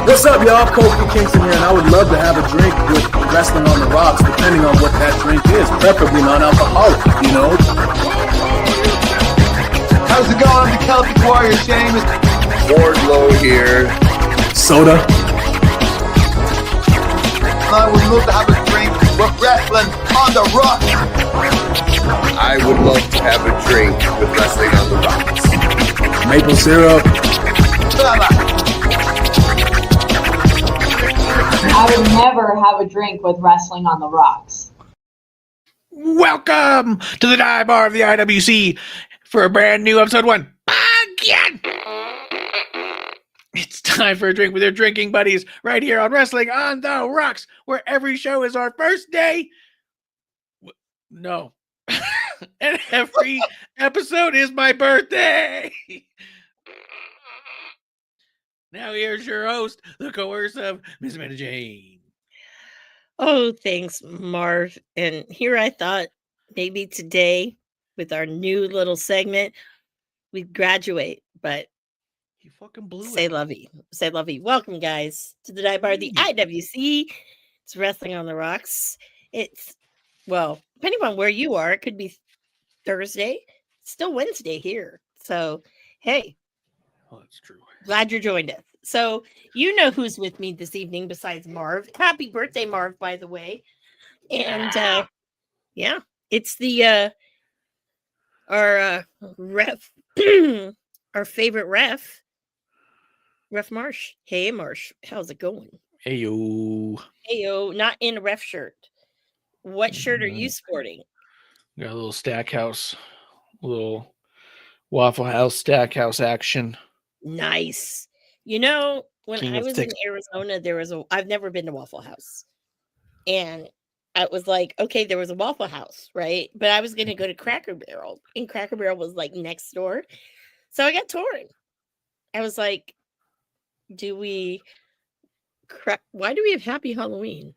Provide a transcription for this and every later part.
What's up, y'all? Kofi Kingston here, and I would love to have a drink with Wrestling on the Rocks, depending on what that drink is, preferably non-alcoholic, you know? How's it going? I'm the Celtic Warrior, Sheamus. Wardlow here. Soda. I would love to have a drink with Wrestling on the Rocks. I would love to have a drink with Wrestling on the Rocks. Maple syrup. I would never have a drink with Wrestling on the Rocks. Welcome to the dive bar of the IWC for a brand new episode 1. Again! It's time for a drink with your drinking buddies right here on Wrestling on the Rocks, where every show is our first day. No. And every episode is my birthday. Now here's your host, the coercive Miss Amanda Jane. Oh, thanks, Marv. And here I thought maybe today with our new little segment, we'd graduate, but you fucking blew say it. lovey. Say lovey. Welcome, guys, to the dive bar, the IWC. It's Wrestling on the Rocks. It's, well, depending on where you are, it could be Thursday. It's still Wednesday here. So, hey. Oh, that's true. Glad you joined us. So, you know who's with me this evening besides Marv. Happy birthday, Marv, by the way. And, yeah, it's the, our ref, our favorite ref, Ref Marsh. Hey, Marsh, how's it going? Heyo. Heyo, not in a ref shirt. What shirt are you sporting? Got a little Stackhouse, little Waffle House Stackhouse action. Nice. You know, when King I of was Six. in Arizona, I've never been to Waffle House. And I was like, okay, there was a Waffle House, right? But I was going to go to Cracker Barrel, and Cracker Barrel was like next door. So I got torn. I was like, why do we have Happy Halloween?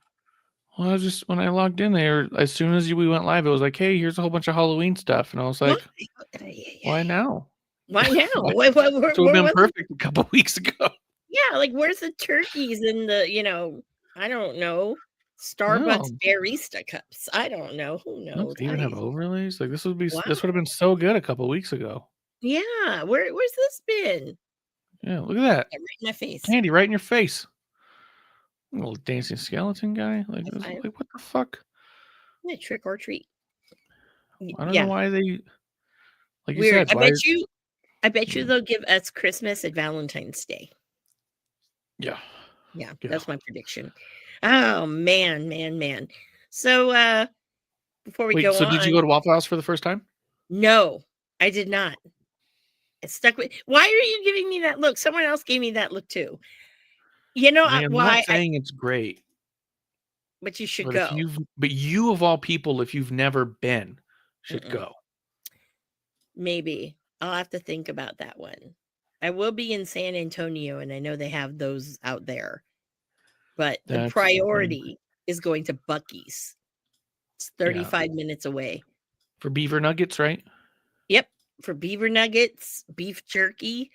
Well, I was just, when I logged in there, as soon as we went live, it was like, hey, here's a whole bunch of Halloween stuff. And I was like, why now? Why now? It would have been perfect a couple weeks ago. Yeah, like where's the turkeys and the, I don't know, Starbucks barista cups? I don't know. Who knows? Don't even have overlays? Like this would have been so good a couple weeks ago. Yeah, where's this been? Yeah, look at that. Right in my face. Candy right in your face. Little dancing skeleton guy. Like what the fuck? Yeah, trick or treat. I don't know why they. Like you Weird. said, I bet you they'll give us Christmas and Valentine's Day. Yeah. Yeah, Yeah. that's my prediction. Oh man. So before we Wait, go so on, did you go to Waffle House for the first time? no, I did not. It stuck with. Why are you giving me that look? Someone else gave me that look too. You know I mean, I'm why? not saying it's great, But you should but go. you of all people, if you've never been, should Mm-mm. go. Maybe I'll have to think about that one. I will be in San Antonio, and I know they have those out there. But the That's priority is going to Buc-ee's. It's yeah. 35 minutes away. For beaver nuggets, right? Yep, for beaver nuggets, beef jerky.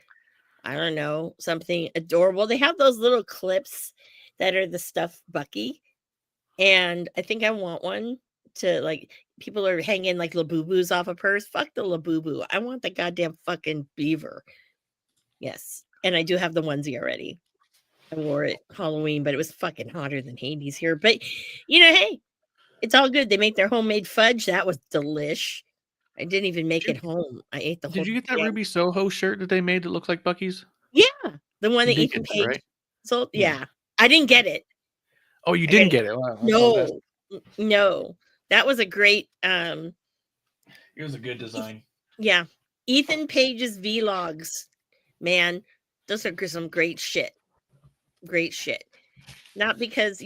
I don't know, something adorable. They have those little clips that are the stuffed Bucky, and I think I want one to like. People are hanging like Labubus off a purse. Fuck the Labubu. I want the goddamn fucking beaver. Yes, and I do have the onesie already. I wore it Halloween, but it was fucking hotter than Hades here. But hey, it's all good. They make their homemade fudge. That was delish. I didn't even make it home. I ate the whole. Did you get that damn. Ruby Soho shirt that they made that looks like Bucky's? Yeah, the one You that did Ethan get that, Page right? sold. Yeah. Yeah, I didn't get it. Oh, you I didn't got get it. Wow, I apologize. No, that was a great. It was a good design. Yeah, Ethan Page's vlogs, man, those are some great shit. Great shit. Not because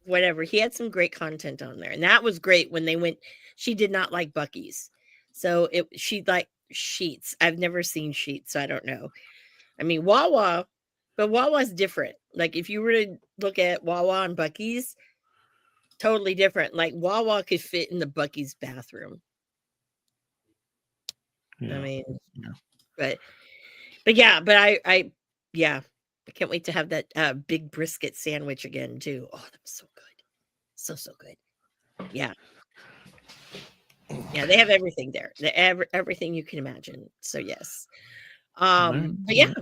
whatever, he had some great content on there, and that was great when they went. She did not like Bucky's, so she liked Sheets. I've never seen Sheets, so I don't know. I mean Wawa, but Wawa's different. Like if you were to look at Wawa and Bucky's, totally different. Like Wawa could fit in the Bucky's bathroom. Yeah. I mean, yeah. but yeah, but I can't wait to have that big brisket sandwich again too. Oh, that was so good, so good. Yeah, they have everything there. They have everything you can imagine. So yes, but yeah.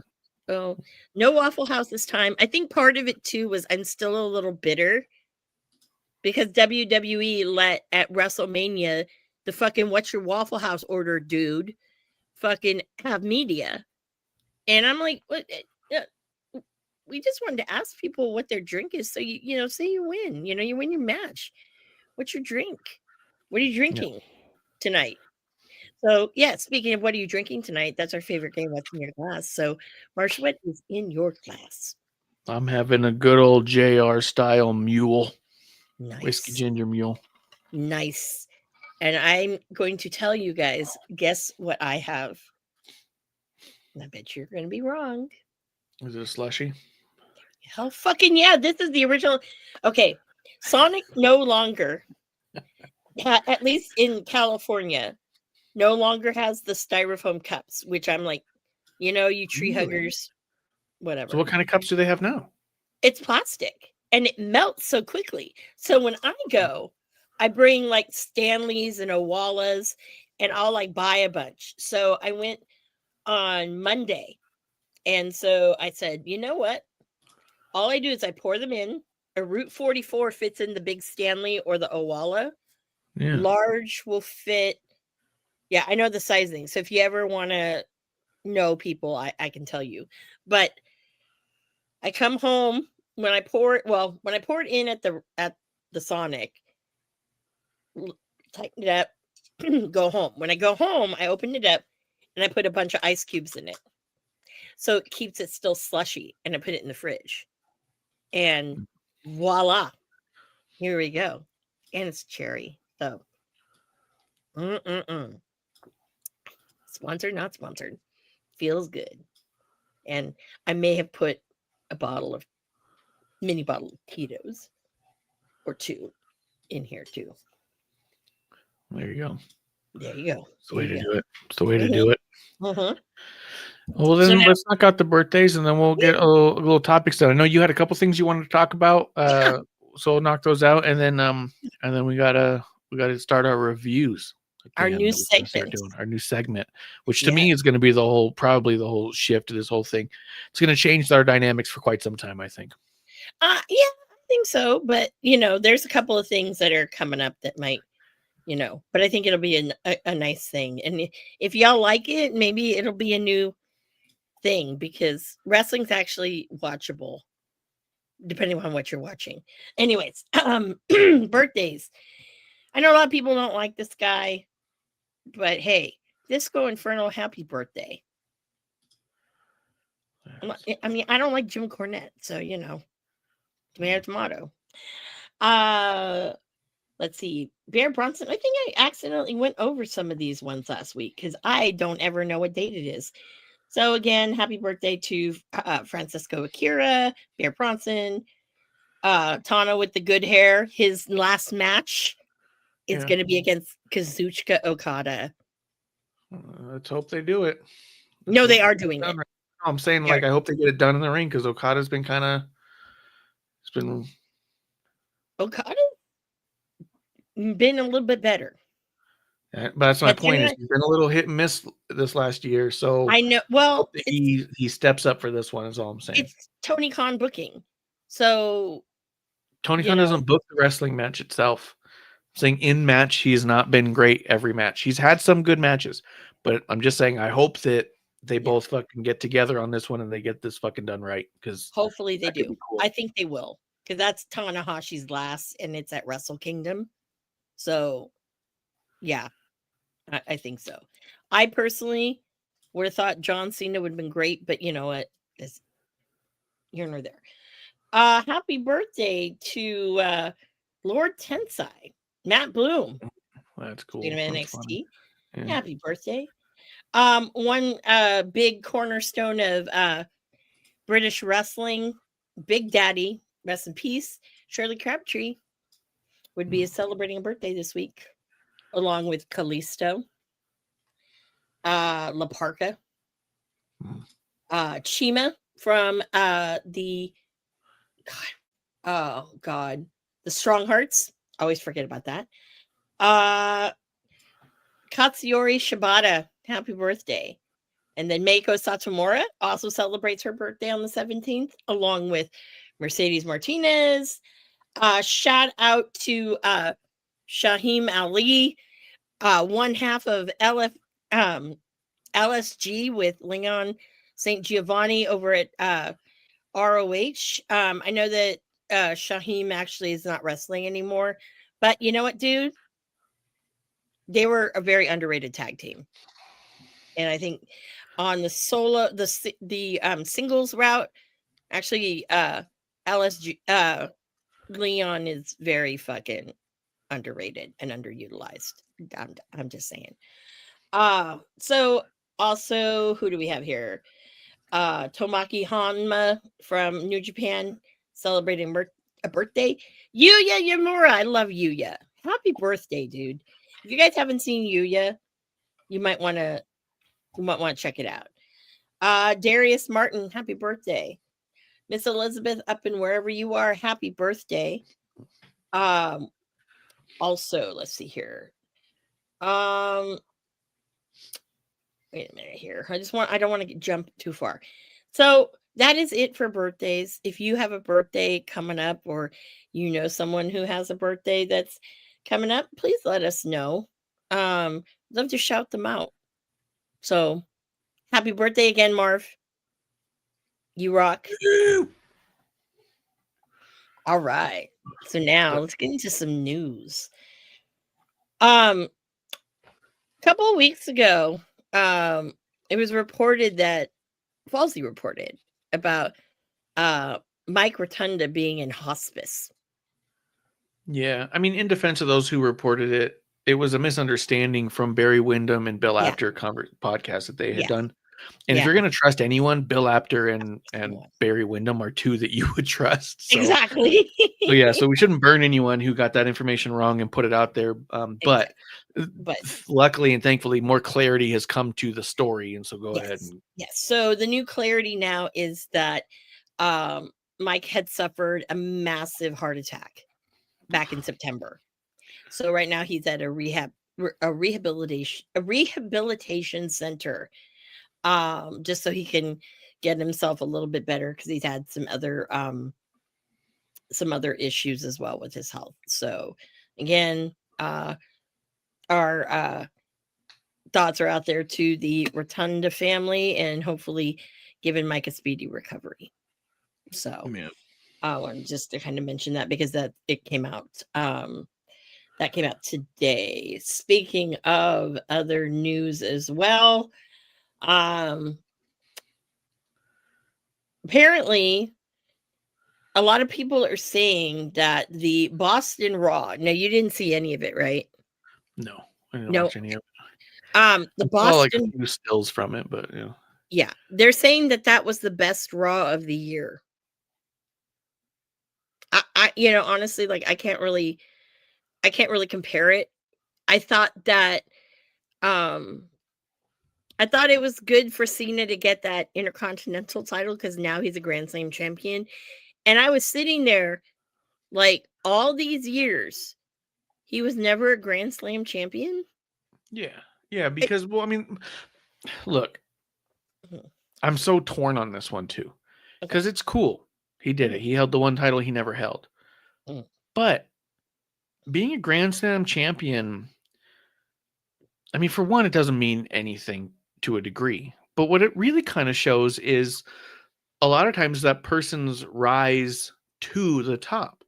Well, no Waffle House this time. I think part of it too was I'm still a little bitter because WWE let at WrestleMania the fucking what's your Waffle House order, dude, fucking have media, and I'm like, what? We just wanted to ask people what their drink is, so say you win, you win your match. What's your drink? What are you drinking tonight? So yeah, speaking of what are you drinking tonight, that's our favorite game. What's in your glass? So Marsha, what is in your glass? I'm having a good old JR style mule. Nice. Whiskey ginger mule. Nice. And I'm going to tell you guys, guess what I have? And I bet you're going to be wrong. Is it a slushy? Hell fucking yeah. This is the original. Okay. Sonic no longer, at least in California, no longer has the styrofoam cups, which I'm like, you tree huggers, whatever. So what kind of cups do they have now? It's plastic and it melts so quickly. So when I go, I bring like Stanleys and Owalas and I'll like buy a bunch. So I went on Monday. And so I said, you know what? All I do is I pour them in. A Route 44 fits in the big Stanley or the Owala. Yeah. Large will fit. Yeah, I know the sizing. So if you ever want to know people, I can tell you. But I come home when I pour it in at the Sonic, tighten it up, go home. When I go home, I open it up and I put a bunch of ice cubes in it. So it keeps it still slushy, and I put it in the fridge. And voila, here we go. And it's cherry. So, sponsored, not sponsored. Feels good. And I may have put a mini bottle of Tito's or two in here too. There you go. There you go. It's the way to do it. It's the way to do it. Uh-huh. Well, then let's knock out the birthdays, and then we'll get a little topics done. I know you had a couple things you wanted to talk about, so we'll knock those out, and then we gotta start our reviews. Our new segment. Our new segment, which to me is going to be probably the whole shift to this whole thing. It's going to change our dynamics for quite some time, I think. Yeah, I think so. But there's a couple of things that are coming up that might, But I think it'll be a nice thing. And if y'all like it, maybe it'll be a new thing, because wrestling's actually watchable depending on what you're watching. Anyways, birthdays. I know a lot of people don't like this guy, but hey, Disco Inferno, happy birthday. I mean, I don't like Jim Cornette, so tomato, tomato. Let's see, Bear Bronson. I think I accidentally went over some of these ones last week because I don't ever know what date it is. So again, happy birthday to Francisco Akira, Bear Bronson, Tana with the good hair. His last match is going to be against Kazuchika Okada. Let's hope they do it. No, they are doing it. I'm saying, like, I hope they get it done in the ring, because Okada's been Okada been a little bit better. But that's my point. Is he's been a little hit and miss this last year. So I know. Well, he steps up for this one. Is all I'm saying. It's Tony Khan booking. So Tony Khan doesn't book the wrestling match itself. I'm saying in match, he's not been great every match. He's had some good matches, but I'm just saying I hope that they both fucking get together on this one and they get this fucking done right. Because hopefully they do. Cool. I think they will, because that's Tanahashi's last, and it's at Wrestle Kingdom. So yeah, I think so. I personally would have thought John Cena would have been great, but you know what? It's here nor there. Happy birthday to Lord Tensai, Matt Bloom. That's cool. NXT. Yeah. Happy birthday. One big cornerstone of British wrestling, Big Daddy, rest in peace, Shirley Crabtree, would be celebrating a birthday this week, along with Kalisto, La Parka, Chima from the Strong Hearts. Always forget about that. Katsuyori Shibata, happy birthday. And then Meiko Satomura also celebrates her birthday on the 17th, along with Mercedes Martinez. Shout out to Shaheem Ali, one half of LSG with Leon St. Giovanni over at ROH. I know that Shaheem actually is not wrestling anymore, but you know what, dude? They were a very underrated tag team. And I think on the solo, the singles route, actually, LSG, Leon is very fucking underrated and underutilized. I'm just saying. So also, who do we have here? Tomaki Hanma from New Japan celebrating a birthday. Yuya Yamura, I love Yuya. Happy birthday, dude. If you guys haven't seen Yuya, you might want to check it out. Darius Martin, happy birthday. Miss Elizabeth, up and wherever you are, happy birthday. Also, let's see here. Wait a minute here. I don't want to jump too far. So that is it for birthdays. If you have a birthday coming up, or you know someone who has a birthday that's coming up, please let us know. Love to shout them out. So happy birthday again, Marv. You rock. All right. So now let's get into some news. A couple of weeks ago, it was reported that Falsey reported about Mike Rotunda being in hospice. Yeah, I mean, in defense of those who reported it, it was a misunderstanding from Barry Windham and Bill Apter podcast that they had done. And if you're going to trust anyone, Bill Apter and Barry Windham are two that you would trust. So. Exactly. So we shouldn't burn anyone who got that information wrong and put it out there. But luckily and thankfully, more clarity has come to the story. And so go ahead. Yes. So the new clarity now is that Mike had suffered a massive heart attack back in September. So right now he's at a rehabilitation center, just so he can get himself a little bit better, because he's had some other issues as well with his health. So again, our thoughts are out there to the Rotunda family, and hopefully giving Mike a speedy recovery. So Yeah. I wanted just to kind of mention that because it came out. That came out today. Speaking of other news as well, apparently a lot of people are saying that the Boston Raw. Now, you didn't see any of it, right? No, I didn't No. watch any of it. The I saw like a Boston. few stills from it, but yeah. Yeah, they're saying that was the best Raw of the year. Honestly, like I can't really compare it. I thought that I thought it was good for Cena to get that Intercontinental title because now he's a Grand Slam champion. And I was sitting there like all these years, he was never a Grand Slam champion. Yeah, because well, I mean, look, I'm so torn on this one too, because it's cool. He did it. He held the one title he never held. But being a Grand Slam champion, I mean, for one, it doesn't mean anything to a degree. But what it really kind of shows is a lot of times that person's rise to the top,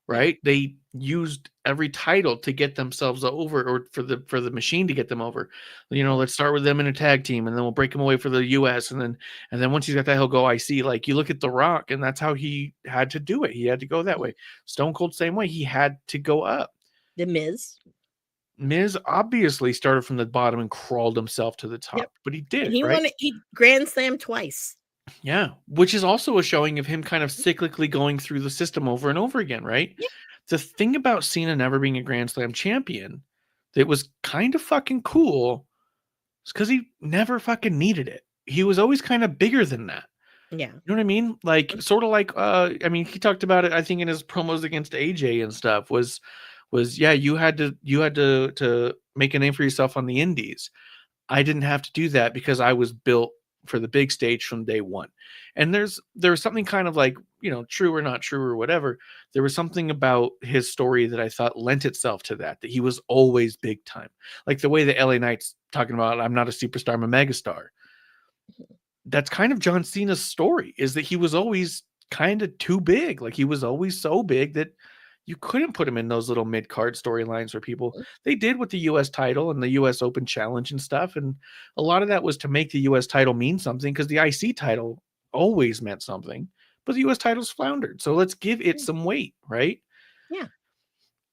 right? They used every title to get themselves over, or for the machine to get them over. Let's start with them in a tag team, and then we'll break them away for the US, and then once he's got that, he'll go IC. Like you look at The Rock, and that's how he had to do it. He had to go that way. Stone Cold, same way. He had to go up. The Miz obviously started from the bottom and crawled himself to the top, but he did. And he right? won he Grand Slam twice. Yeah, which is also a showing of him kind of cyclically going through the system over and over again, right? Yeah. The thing about Cena never being a Grand Slam champion that was kind of fucking cool is because he never fucking needed it. He was always kind of bigger than that. Yeah. You know what I mean? Like, sort of like, I mean, he talked about it, I think, in his promos against AJ and stuff, was yeah, you had to make a name for yourself on the indies. I didn't have to do that because I was built for the big stage from day one. And there's something kind of like, true or not true or whatever. There was something about his story that I thought lent itself to that he was always big time. Like the way the LA Knight's talking about, I'm not a superstar, I'm a megastar. That's kind of John Cena's story, is that he was always kind of too big. Like he was always so big that you couldn't put him in those little mid-card storylines where people, they did with the US title and the US Open Challenge and stuff. And a lot of that was to make the US title mean something, because the IC title always meant something, but the US title's floundered. So let's give it some weight, right? Yeah.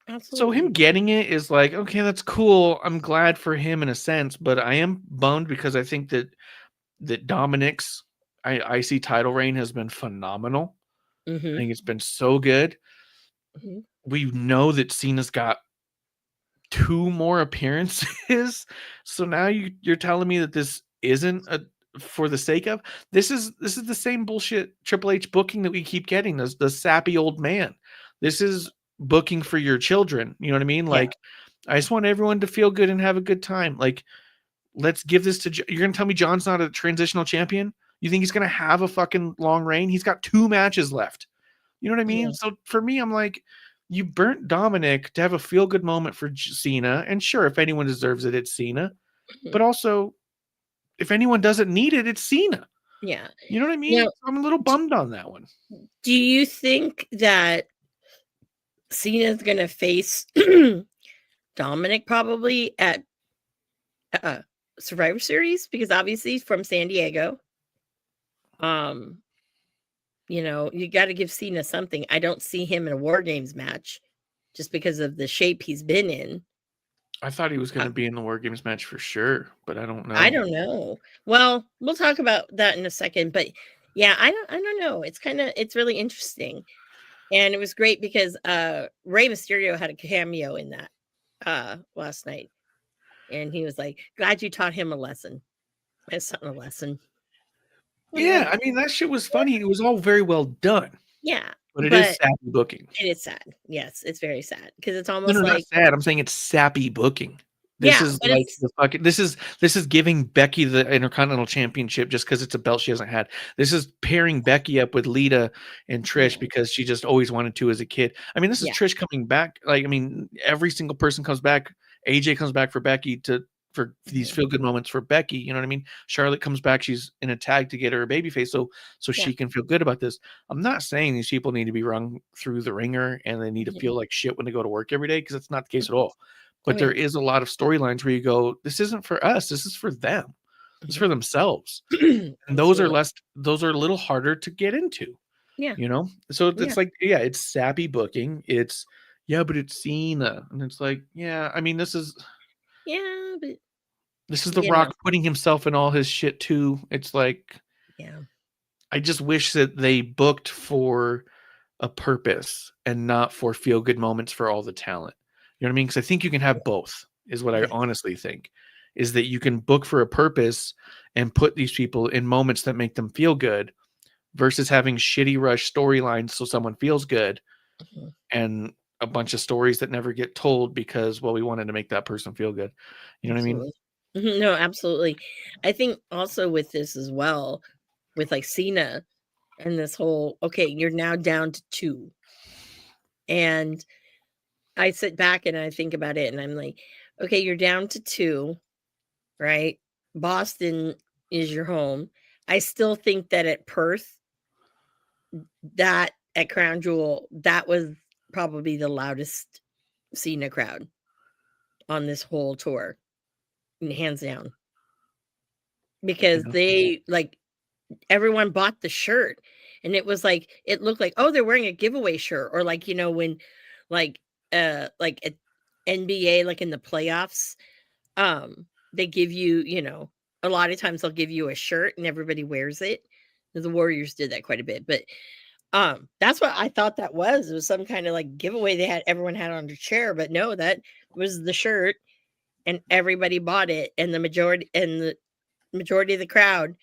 Absolutely. So him getting it is like, okay, that's cool. I'm glad for him in a sense, but I am bummed because I think that Dominic's IC title reign has been phenomenal. I think it's been so good. We know that Cena's got 2 more appearances. So now you're telling me that this isn't for the sake of this is the same bullshit Triple H booking that we keep getting, the sappy old man. This is booking for your children. You know what I mean? Like, I just want everyone to feel good and have a good time. Like, let's give this to you're gonna tell me John's not a transitional champion? You think he's gonna have a fucking long reign? He's got 2 matches left. You know what I mean? Yeah. So for me, I'm like, you burnt Dominic to have a feel-good moment for Cena. And sure, if anyone deserves it, it's Cena. But also, if anyone doesn't need it, it's Cena. Yeah. You know what I mean? Now, I'm a little bummed on that one. do you think that Cena's going to face Dominic probably at Survivor Series? Because obviously he's from San Diego. You got to give Cena something. I don't see him in a War Games match just because of the shape he's been in. I thought he was going to be in the War Games match for sure, but I don't know. I don't know. Well, we'll talk about that in a second, but yeah, I don't know. It's really interesting. And it was great because Rey Mysterio had a cameo in that last night. And he was like, glad you taught him a lesson. It's something a lesson. Yeah, I mean, that shit was funny. It was all very well done. Yeah. But it is sappy booking. It is sad. Yes, it's very sad because it's almost No, like not sad. I'm saying it's sappy booking. This is like the fucking. This is giving Becky the Intercontinental Championship just because it's a belt she hasn't had. This is pairing Becky up with Lita and Trish because she just always wanted to as a kid. I mean, this is Trish coming back. Like, I mean, every single person comes back AJ comes back for Becky for these feel good moments for Becky. You know what I mean? Charlotte comes back. She's in a tag to get her a baby face so she can feel good about this. I'm not saying these people need to be rung through the ringer and they need to feel like shit when they go to work every day, because that's not the case at all. But there is a lot of storylines where you go, this isn't for us. This is for them. This is for themselves. And those are a little harder to get into. Yeah. You know? So it's like, it's sappy booking. It's, but it's Cena. And it's like, I mean, this is The Rock putting himself in all his shit too. It's like, I just wish that they booked for a purpose and not for feel good moments for all the talent. You know what I mean? Because I think you can have both, is what I honestly think, is that you can book for a purpose and put these people in moments that make them feel good versus having shitty rush storylines so someone feels good and a bunch of stories that never get told because, well, we wanted to make that person feel good. You know what I mean? No, absolutely. I think also with this as well, with like Cena and this whole, okay, you're now down to 2. And I sit back and I think about it and I'm like, okay, you're down to 2, right? Boston is your home. I still think that at Perth, that at Crown Jewel, that was probably the loudest Cena crowd on this whole tour, hands down. Because they, like, everyone bought the shirt and it was like, it looked like, oh, they're wearing a giveaway shirt, or like, you know, when like at NBA, like in the playoffs, they give you, you know, a lot of times they'll give you a shirt and everybody wears it. The Warriors did that quite a bit, but that's what I thought that was. It was some kind of like giveaway everyone had on their chair, but no, that was the shirt and everybody bought it. And the majority of the crowd,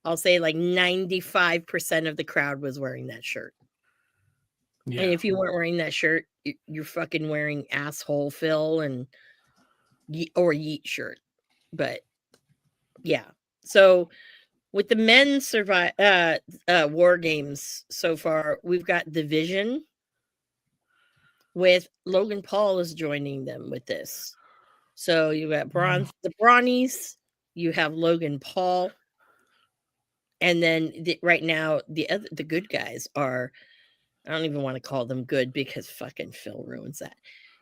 I'll say like 95% of the crowd was wearing that shirt. Yeah. And if you weren't wearing that shirt, you're fucking wearing asshole Phil or Yeet shirt. But yeah. So with the men's War Games so far, we've got Division with Logan Paul is joining them with this. So you got the Brawnies, you have Logan Paul, and then right now the good guys are, I don't even want to call them good because fucking Phil ruins that.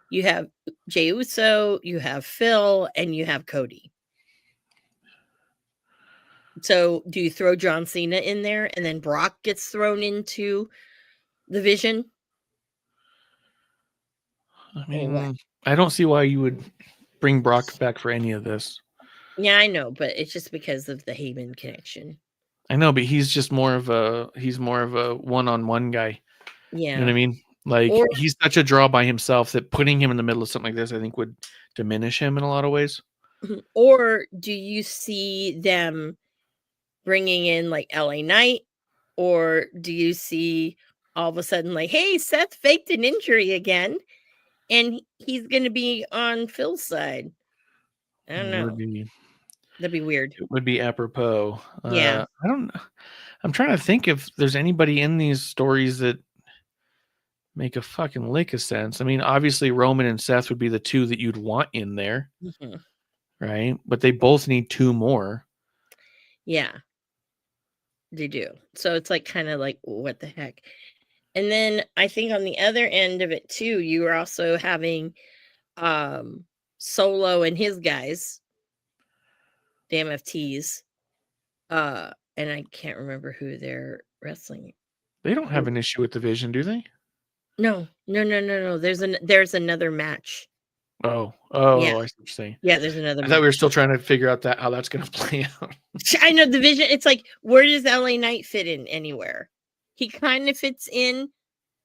You have Jey Uso, you have Phil, and you have Cody. So do you throw John Cena in there and then Brock gets thrown into the Vision? I mean, I don't see why you would bring Brock back for any of this. Yeah, I know, but it's just because of the Heyman connection. I know, but he's just more of a one-on-one guy. Yeah. You know what I mean? Like, he's such a draw by himself that putting him in the middle of something like this, I think, would diminish him in a lot of ways. Or do you see them bringing in like LA Knight, or do you see all of a sudden like, hey, Seth faked an injury again and he's going to be on Phil's side? I don't know. That'd be weird. It would be apropos. Yeah. I don't know. I'm trying to think if there's anybody in these stories that make a fucking lick of sense. I mean, obviously Roman and Seth would be the 2 that you'd want in there. Right? But they both need 2 more. Yeah. They do. So it's like kind of like, what the heck? And then I think on the other end of it too, you are also having Solo and his guys, the MFTs. And I can't remember who they're wrestling. They don't have an issue with Division, do they? No. There's another match. Oh, yeah. I see what you're saying. Yeah, there's another match. I thought we were still trying to figure out how that's going to play out. I know Division. It's like, where does LA Knight fit in anywhere? He kind of fits in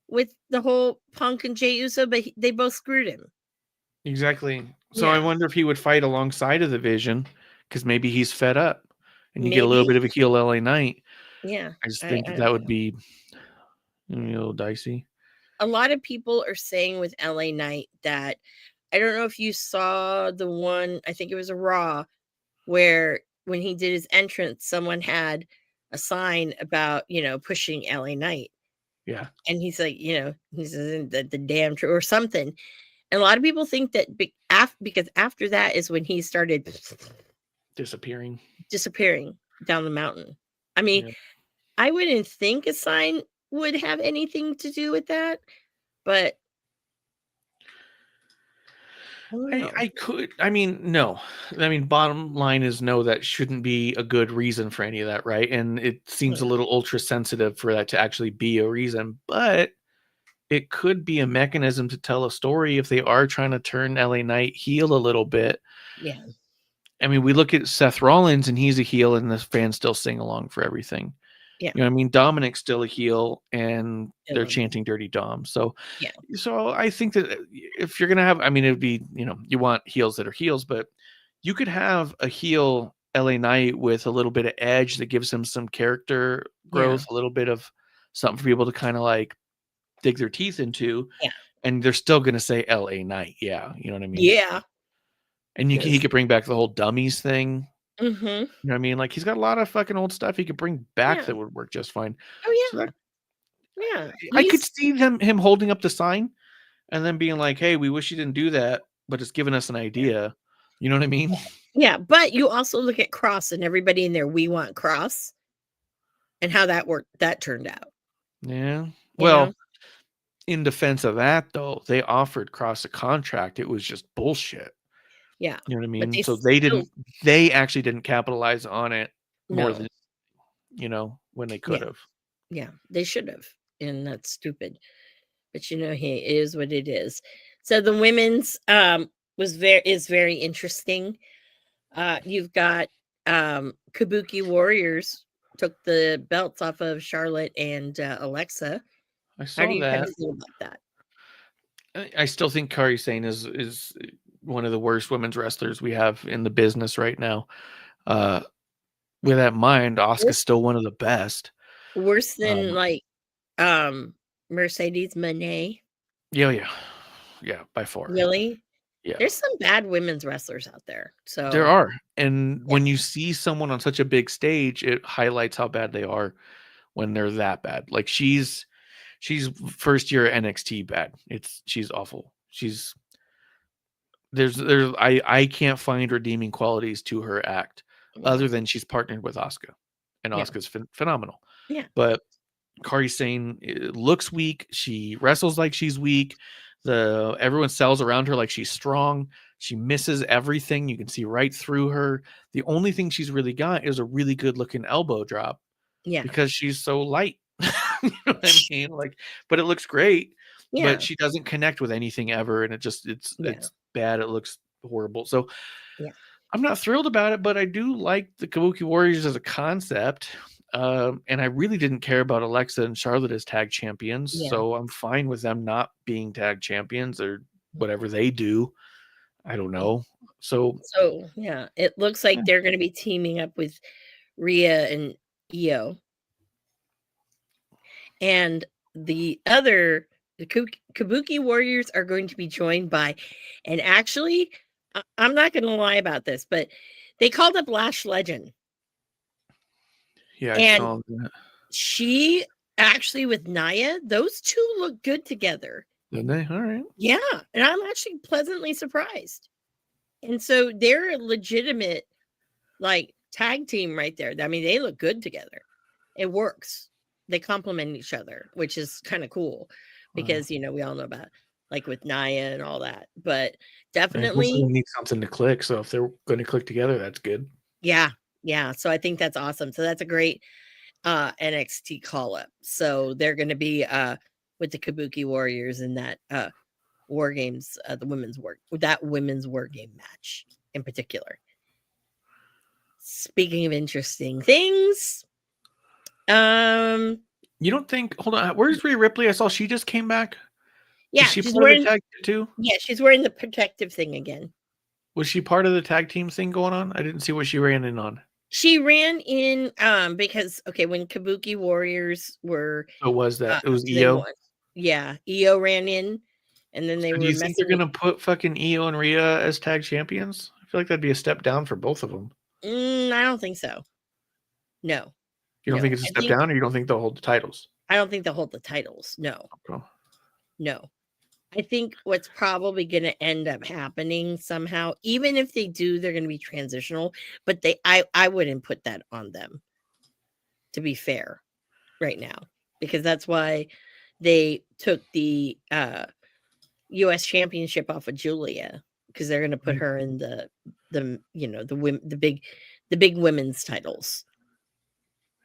with the whole Punk and Jey Uso, but they both screwed him. Exactly. So I wonder if he would fight alongside of Division, because maybe he's fed up and you get a little bit of a heel LA Knight. Yeah. I just think that would be a little dicey. A lot of people are saying with LA Knight that, I don't know if you saw the one, I think it was a Raw, where when he did his entrance, someone had a sign about, pushing LA Knight. Yeah. And he's like, he says the damn true or something. And a lot of people think that because after that is when he started Disappearing. disappearing down the mountain. I mean, Yeah. I wouldn't think a sign would have anything to do with that, but I don't know. I could. I mean, no. I mean, bottom line is no. That shouldn't be a good reason for any of that, right? And it seems a Yeah. little ultra sensitive for that to actually be a reason, but it could be a mechanism to tell a story if they are trying to turn LA Knight heel a little bit. Yeah. I mean, we look at Seth Rollins and he's a heel, and the fans still sing along for everything. Yeah. You know what I mean? Dominic's still a heel, and I they're love it. chanting Dirty Dom. So Yeah. I think that if you're gonna have, I mean, it would be, you want heels that are heels, but you could have a heel LA Knight with a little bit of edge that gives him some character growth, a little bit of something for people to kind of like dig their teeth into. Yeah. And they're still gonna say LA Knight. Yeah, you know what I mean? Yeah. And he Yes. could bring back the whole dummies thing. Mm-hmm. You know what I mean? Like he's got a lot of fucking old stuff he could bring back Yeah. that would work just fine. Oh So yeah. that, Yeah. I could see him holding up the sign and then being like, "Hey, we wish you didn't do that, but it's given us an idea." You know what I mean? Yeah, but you also look at Cross and everybody in there, we want Cross, and how that turned out. Yeah. You Well, know? in defense of that though, they offered Cross a contract. It was just bullshit. Yeah. You know what I But mean? they So still they actually didn't capitalize on it more no. than, when they could Yeah. have. Yeah, they should have. And that's stupid. But hey, it is what it is. So the women's is very interesting. You've got Kabuki Warriors took the belts off of Charlotte and Alexa. I How saw do you kind that. of feel about that? I still think Kairi Sane is one of the worst women's wrestlers we have in the business right now. With that in mind, Asuka's Worse, still one of the best. worse than Um, like Mercedes Moné. yeah, by far. Really? Yeah, There's some bad women's wrestlers out there. there So are. And yeah, when you see someone on such a big stage, it highlights how bad they are when they're that bad. Like she's first year NXT bad. She's awful. I can't find redeeming qualities to her act other than she's partnered with Asuka, and yeah, Asuka's phenomenal. yeah, But Kairi Sane looks weak. She wrestles like she's weak. Everyone sells around her like she's strong. She misses everything. You can see right through her. The only thing she's really got is a really good looking elbow drop yeah, because she's so light. You know what I mean? Like, but it looks great. yeah, But she doesn't connect with anything ever, and it's yeah, bad. It looks horrible. So yeah, I'm not thrilled about it, but I do like the Kabuki Warriors as a concept. And I really didn't care about Alexa and Charlotte as tag champions, yeah. so I'm fine with them not being tag champions or whatever they do. I don't know. So So yeah, it looks like they're going to be teaming up with Rhea and Io, and the Kabuki Warriors are going to be joined by, and actually, I'm not going to lie about this, but they called up Lash Legend, yeah, I and saw that. she actually with Naya, those two look good together. Didn't they? All right. Yeah, and I'm actually pleasantly surprised. And so they're a legitimate like tag team right there. I mean, they look good together. It works. They complement each other, which is kind of cool because we all know about like with Naya and all that. But definitely, They need something to click. So if they're going to click together, that's good. yeah. Yeah. So I think that's awesome. So that's a great NXT call up. So they're going to be with the Kabuki Warriors in that War Games, the women's War Game match in particular. Speaking of interesting things, You don't think? Hold on. Where's Rhea Ripley? I saw she just came back. yeah, Is she she's part wearing of the tag too? yeah, she's wearing the protective thing again. Was she part of the tag team thing going on? I didn't see what she ran in on. She ran in because when Kabuki Warriors were Oh, was that? It was they Io. won. Yeah, Io ran in, and then they So do were you think they're messing. gonna put fucking Io and Rhea as tag champions? I feel like that'd be a step down for both of them. I don't think so. No, You don't no. think it's a step down, or you don't think they'll hold the titles? I don't think they'll hold the titles. No, Oh. no. I think what's probably going to end up happening somehow, even if they do, they're going to be transitional. But I wouldn't put that on them, to be fair, right now, because that's why they took the U.S. Championship off of Julia, because they're going to put her in the the big women's titles.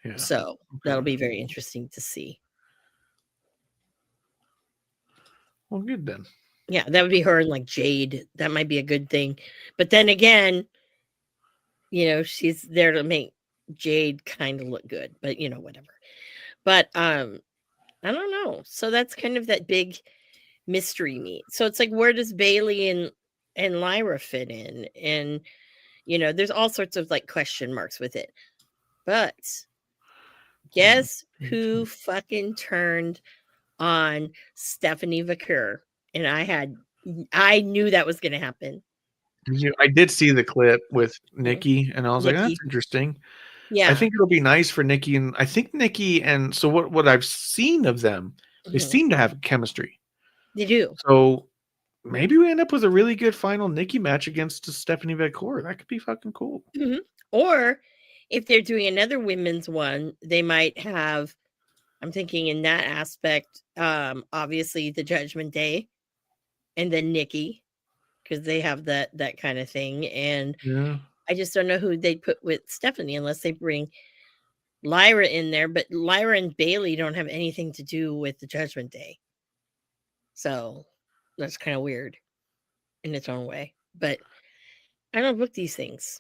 Yeah. So that'll be very interesting to see. Well, good then. Yeah, that would be her and like Jade. That might be a good thing. But then again, she's there to make Jade kind of look good, but whatever. But I don't know. So that's kind of that big mystery meet. So it's like, where does Bailey and Lyra fit in? And there's all sorts of like question marks with it. But guess who fucking turned on Stephanie Vaquer? And I knew that was going to happen. I did see the clip with Nikki, and I was like, that's interesting. Yeah. I think it'll be nice for Nikki, and I think Nikki, and so what I've seen of them, they seem to have chemistry. They do. So maybe we end up with a really good final Nikki match against Stephanie Vaquer. That could be fucking cool. Mm-hmm. Or if they're doing another women's one, they might have, I'm thinking in that aspect, obviously the Judgment Day and then Nikki, because they have that kind of thing. And yeah. I just don't know who they'd put with Stephanie unless they bring Lyra in there. But Lyra and Bailey don't have anything to do with the Judgment Day. So that's kind of weird in its own way. But I don't book these things.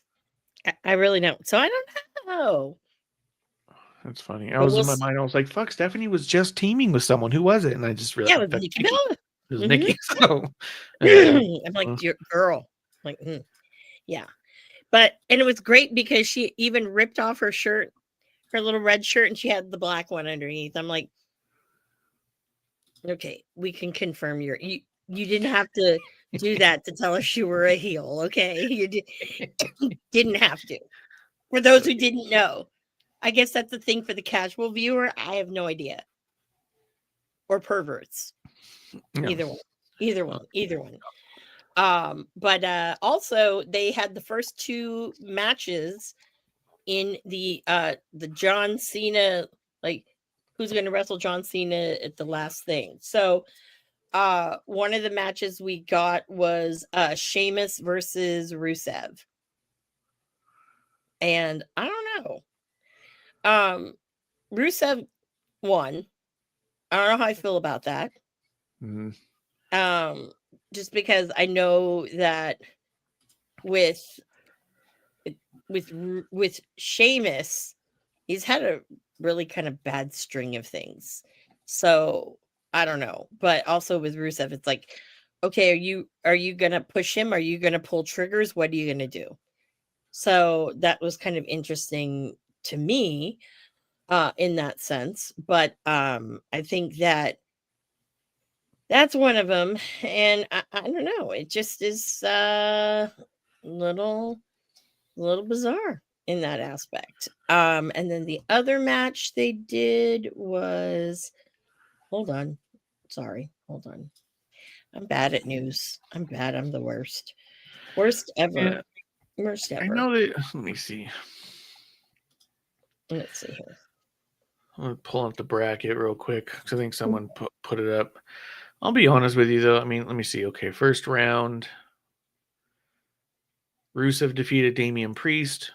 I really don't. So I don't know. That's funny. I was in my mind. I was like, "Fuck!" Stephanie was just teaming with someone. Who was it? And I just realized, it was Nikki Bella. It was Nikki. So I'm like, your girl. I'm like, yeah. And it was great because she even ripped off her shirt, her little red shirt, and she had the black one underneath. I'm like, okay, we can confirm you didn't have to do that to tell us you were a heel. Okay, you didn't have to. For those who didn't know, I guess that's the thing for the casual viewer. I have no idea. Or perverts. No. Either one. But also they had the first two matches in the John Cena, like who's going to wrestle John Cena at the last thing. So one of the matches we got was Sheamus versus Rusev. And I don't know. Rusev won. I don't know how I feel about that. Mm-hmm. Just because I know that with Sheamus, he's had a really kind of bad string of things. So I don't know. But also with Rusev, it's like, okay, are you gonna push him? Are you gonna pull triggers? What are you gonna do? So that was kind of interesting to me in that sense. But I think that's one of them. And I don't know. It just is little bizarre in that aspect. And then the other match they did was, hold on. I'm bad at news. I'm the worst ever. Yeah. Worst ever. I know that. Let me see. Let's see here. I'm gonna pull up the bracket real quick because I think someone put it up. I'll be honest with you though. I mean, let me see. Okay, first round. Rusev defeated Damian Priest.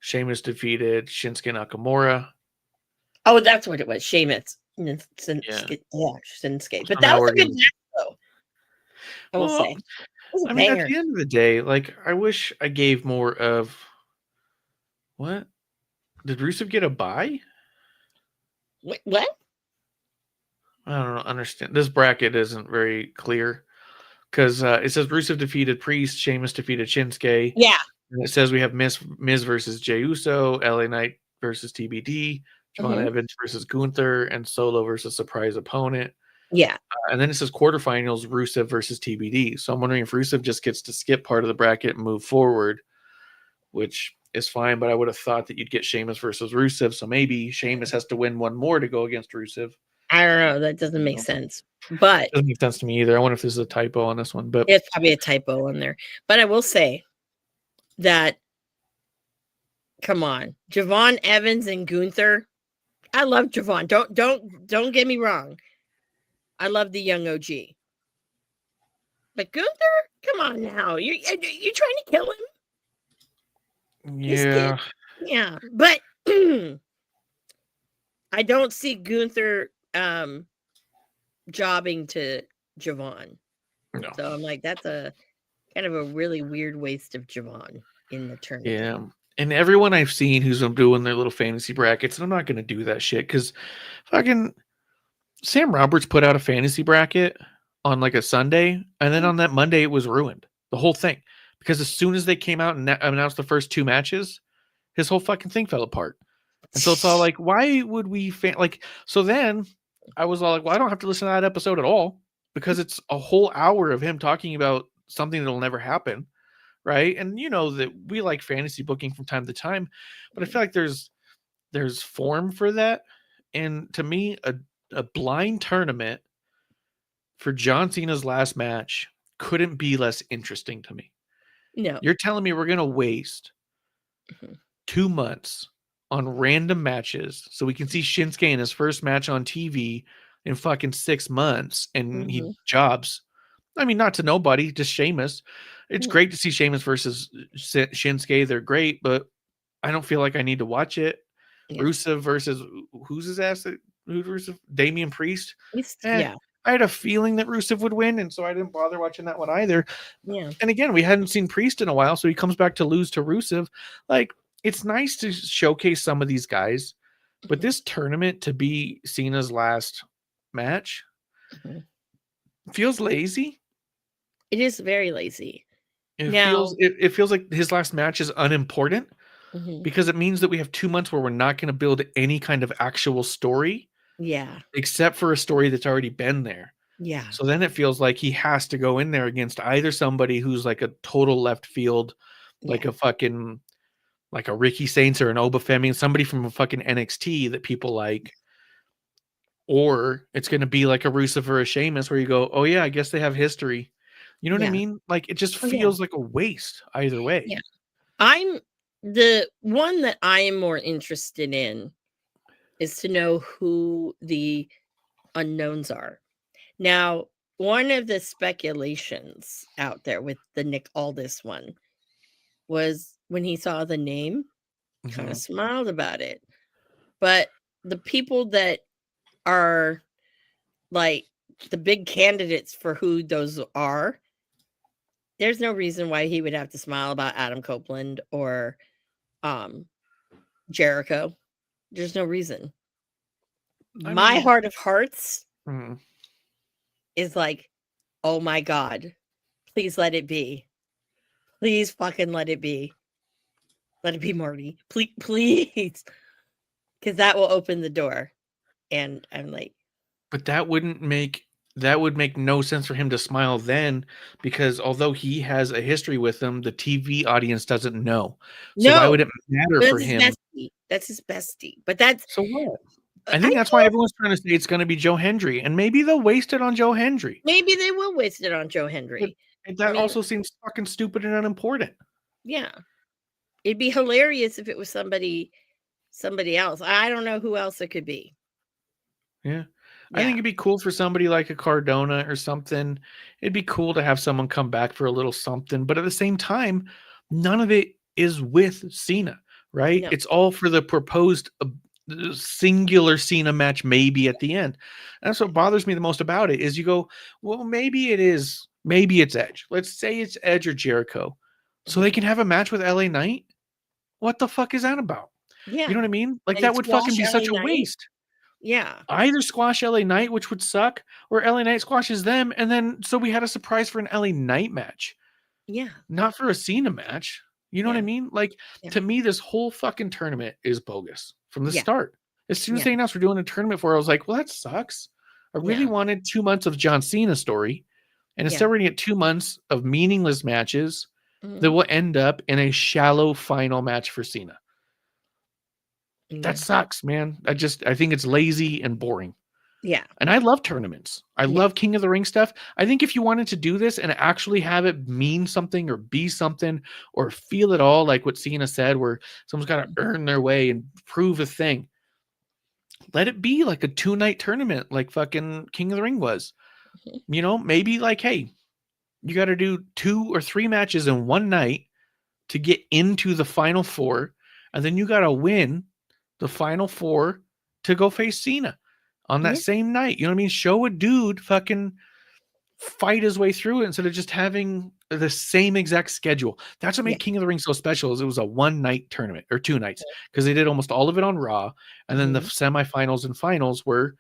Sheamus defeated Shinsuke Nakamura. Oh, that's what it was. Sheamus. Shinsuke. But that was a good match, though. I will say. I mean, at the end of the day, like, I wish I gave more of. What? Did Rusev get a bye? What? I don't understand. This bracket isn't very clear because it says Rusev defeated Priest, Sheamus defeated Shinsuke. Yeah. And it says we have Miz versus Jey Uso, LA Knight versus TBD, John Evans versus Gunther, and Solo versus surprise opponent. Yeah. And then it says quarterfinals, Rusev versus TBD. So I'm wondering if Rusev just gets to skip part of the bracket and move forward, which is fine, but I would have thought that you'd get Sheamus versus Rusev. So maybe Sheamus has to win one more to go against Rusev. I don't know. That doesn't make sense. But Doesn't make sense to me either. I wonder if there's a typo on this one, but it's probably a typo in there. But I will say that, come on, Javon Evans and Gunther. I love Javon. Don't get me wrong. I love the young OG. But Gunther, come on now. You trying to kill him? yeah. Yeah. But I don't see Gunther jobbing to Javon. No. So I'm like, that's a kind of a really weird waste of Javon in the tournament. Yeah. And everyone I've seen who's doing their little fantasy brackets, and I'm not going to do that shit because fucking Sam Roberts put out a fantasy bracket on like a Sunday, and then on that Monday it was ruined. The whole thing. Because as soon as they came out and announced the first 2 matches, his whole fucking thing fell apart. And so it's all like, why would we so then I was all like, well, I don't have to listen to that episode at all because it's a whole hour of him talking about something that'll never happen. Right. And you know that we like fantasy booking from time to time, but I feel like there's form for that. And to me, a blind tournament for John Cena's last match couldn't be less interesting to me. No. You're telling me we're going to waste 2 months on random matches so we can see Shinsuke in his first match on TV in fucking 6 months and he jobs. I mean, not to nobody, just Sheamus. It's great to see Sheamus versus Shinsuke. They're great, but I don't feel like I need to watch it. Yeah. Rusev versus who's his ass? Who's Rusev? Damian Priest. Yeah. I had a feeling that Rusev would win, and so I didn't bother watching that one either. Yeah. And again, we hadn't seen Priest in a while, so he comes back to lose to Rusev. Like, it's nice to showcase some of these guys, but this tournament to be Cena's last match feels lazy. It is very lazy. It feels like his last match is unimportant because it means that we have 2 months where we're not going to build any kind of actual story. Yeah. Except for a story that's already been there. Yeah. So then it feels like he has to go in there against either somebody who's like a total left field, like a fucking, like a Ricky Saints or an Obafemi, somebody from a fucking NXT that people like. Or it's going to be like a Rusev or a Sheamus where you go, oh yeah, I guess they have history. You know what I mean? Like, it just feels like a waste either way. Yeah. I'm the one that I am more interested in is to know who the unknowns are. Now, one of the speculations out there with the Nick Aldis one was when he saw the name, kind of smiled about it. But the people that are like the big candidates for who those are, there's no reason why he would have to smile about Adam Copeland or Jericho. There's no reason. My heart of hearts is like, oh my God, please let it be. Please fucking let it be. Let it be Marty. Please. Because that will open the door. And I'm like. But that would make no sense for him to smile then, because although he has a history with them, the TV audience doesn't know. So why would it matter for him? That's his bestie. But that's so what? I think that's why everyone's trying to say it's going to be Joe Hendry, and maybe they'll waste it on Joe Hendry. Maybe they will waste it on Joe Hendry. But that also seems fucking stupid and unimportant. Yeah, it'd be hilarious if it was somebody else. I don't know who else it could be. Yeah. I think it'd be cool for somebody like a Cardona or something. It'd be cool to have someone come back for a little something, but at the same time, none of it is with Cena, right? No. It's all for the proposed singular Cena match maybe at the end. And that's what bothers me the most about it is you go, well, maybe it's Edge. Let's say it's Edge or Jericho. So they can have a match with LA Knight? What the fuck is that about? Yeah. You know what I mean? Like, that would fucking be such a waste. Yeah. Either squash LA Knight, which would suck, or LA Knight squashes them, and then so we had a surprise for an LA Knight match. Yeah. Not for a Cena match. You know what I mean? Like, to me, this whole fucking tournament is bogus from the start. As soon as they announced we're doing a tournament for it, I was like, well, that sucks. I really wanted 2 months of John Cena story, and instead we're going to get 2 months of meaningless matches that will end up in a shallow final match for Cena. That sucks, man. I think it's lazy and boring. Yeah. And I love tournaments. I love King of the Ring stuff. I think if you wanted to do this and actually have it mean something or be something or feel it all, like what Cena said, where someone's got to earn their way and prove a thing, let it be like a 2-night tournament like fucking King of the Ring was. You know, maybe like, hey, you got to do 2 or 3 matches in one night to get into the final 4. And then you got to win the final 4 to go face Cena on that Yeah. same night. You know what I mean? Show a dude fucking fight his way through it instead of just having the same exact schedule. That's what made Yeah. King of the Ring so special is it was a 1-night tournament or 2 nights because they did almost all of it on Raw. And then the semifinals and finals were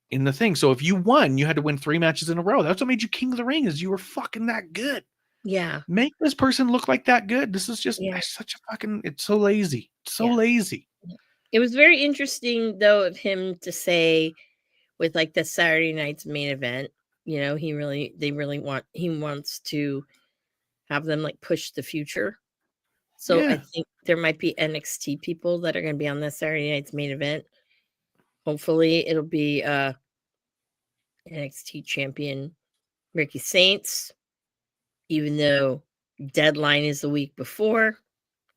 in the thing. So if you won, you had to win 3 matches in a row. That's what made you King of the Ring is you were fucking that good. Yeah. Make this person look like that good. This is just such a fucking, it's so lazy. It's so lazy. It was very interesting though of him to say with like the Saturday night's main event, you know, he wants to have them like push the future. So I think there might be NXT people that are going to be on the Saturday night's main event. Hopefully it'll be NXT champion Ricky Saints, even though deadline is the week before.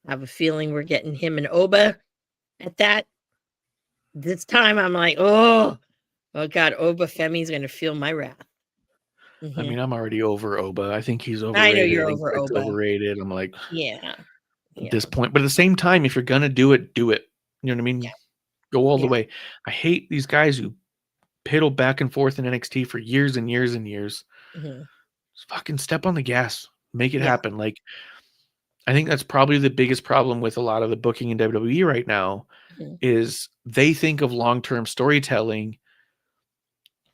I have a feeling we're getting him and Oba at that. This time I'm like, oh God, Oba Femi's going to feel my wrath. I mean, I'm already over Oba. I think he's overrated. I know you're I think over Rick's Oba. overrated. I'm like, at this point. But at the same time, if you're gonna do it, do it. You know what I mean? Yeah. Go all the way. I hate these guys who piddle back and forth in NXT for years and years and years. Just fucking step on the gas. Make it happen. Like, I think that's probably the biggest problem with a lot of the booking in WWE right now is they think of long-term storytelling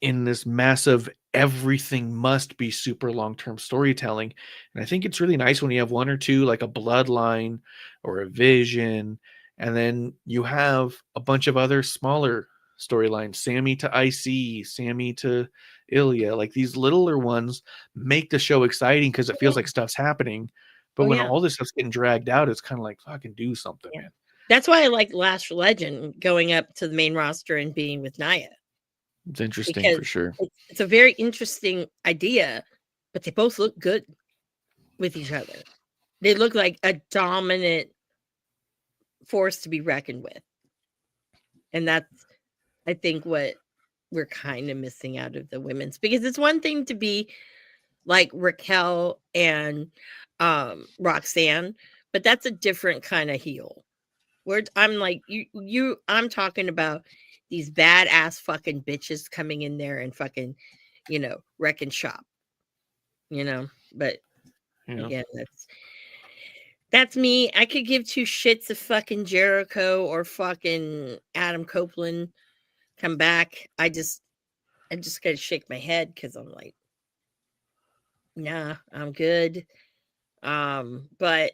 in this massive everything must be super long-term storytelling. And I think it's really nice when you have one or two, like a Bloodline or a Vision, and then you have a bunch of other smaller storylines, Sammy to IC, Sammy to Ilya, like these littler ones make the show exciting because it feels like stuff's happening. But when all this stuff's getting dragged out, it's kind of like fucking do something, man. That's why I like Lash Legend going up to the main roster and being with Nia. It's interesting for sure. It's a very interesting idea, but they both look good with each other. They look like a dominant force to be reckoned with. And that's, I think, what we're kind of missing out of the women's, because it's one thing to be like Raquel and Roxanne, but that's a different kind of heel. Where I'm like, I'm talking about these badass fucking bitches coming in there and fucking, wrecking shop, but again, that's me. I could give 2 shits if fucking Jericho or fucking Adam Copeland come back. I just gotta shake my head because I'm like, nah, I'm good. But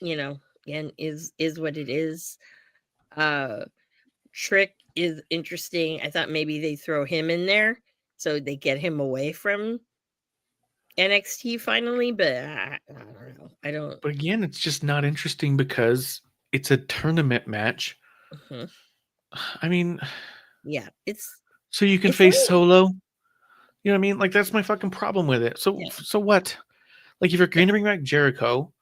again, is what it is. Trick is interesting. I thought maybe they throw him in there so they get him away from NXT finally, but I don't know. I don't. But again, it's just not interesting because it's a tournament match. I mean, yeah, it's so you can face Solo. You know what I mean? Like that's my fucking problem with it. So what? Like if you're going to bring back Jericho,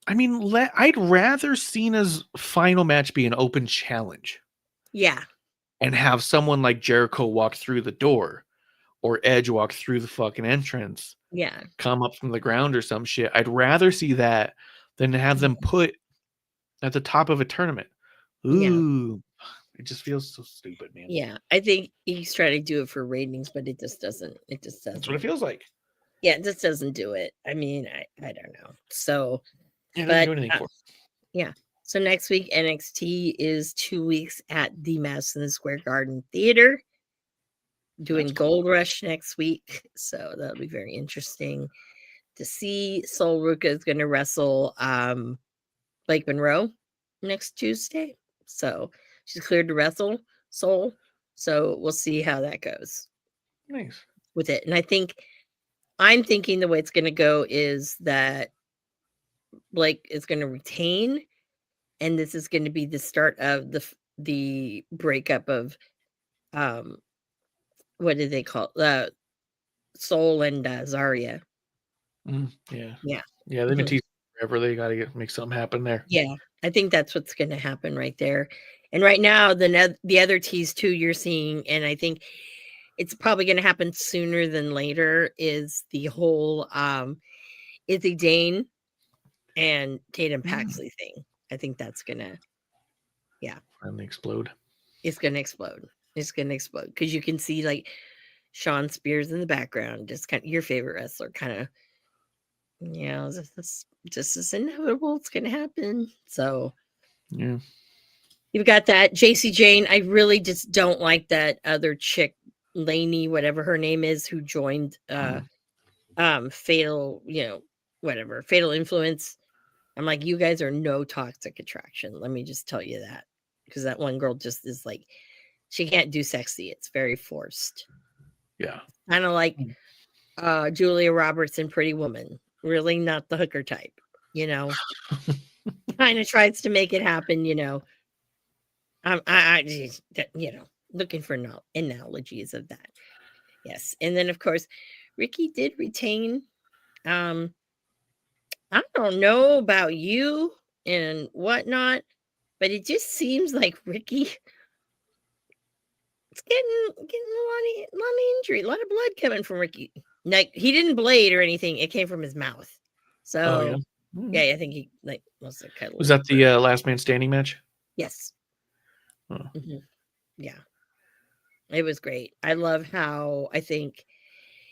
I mean, I'd rather Cena's final match be an open challenge. Yeah. And have someone like Jericho walk through the door or Edge walk through the fucking entrance. Yeah. Come up from the ground or some shit. I'd rather see that than to have them put at the top of a tournament. Ooh. It just feels so stupid, man. Yeah. I think he's trying to do it for ratings, but it just doesn't. That's what it feels like. Yeah, it just doesn't do it. I mean, I don't know. So it doesn't do anything for it. Yeah. So next week, NXT is 2 weeks at the Madison Square Garden Theater. Doing Gold Rush next week. So that'll be very interesting to see. Sol Ruka is going to wrestle Blake Monroe next Tuesday. So she's cleared to wrestle Sol. So we'll see how that goes. Nice. With it. And I'm thinking the way it's going to go is that Blake is going to retain. And this is going to be the start of the breakup of what did they call Soul and Zarya. Yeah. Yeah. Yeah, they've been Mhm. teasing forever. They got to make something happen there. Yeah, I think that's what's going to happen right there. And right now, the other tease too you're seeing, and I think it's probably going to happen sooner than later, is the whole Izzy Dane and Tatum Paxley thing. I think that's gonna, Finally explode. it's gonna explode. It's gonna explode because you can see like Sean Spears in the background, just kind of your favorite wrestler, kind of, this just is inevitable. It's gonna happen. So Yeah. you've got that JC Jane. I really just don't like that other chick, Lainey, whatever her name is, who joined Fatal, whatever, Fatal Influence. I'm like, you guys are no toxic attraction. Let me just tell you that. Because that one girl just is like, she can't do sexy. It's very forced. Yeah. Kind of like Julia Roberts in Pretty Woman. Really not the hooker type, kind of tries to make it happen, I just, looking for analogies of that. Yes. And then, of course, Ricky did retain. I don't know about you and whatnot, but it just seems like Ricky is getting a lot of injury, a lot of blood coming from Ricky. Like, he didn't blade or anything; it came from his mouth. So, yeah, I think he must have cut. Was that the last man standing match? Yes. Oh. Yeah, it was great. I love how I think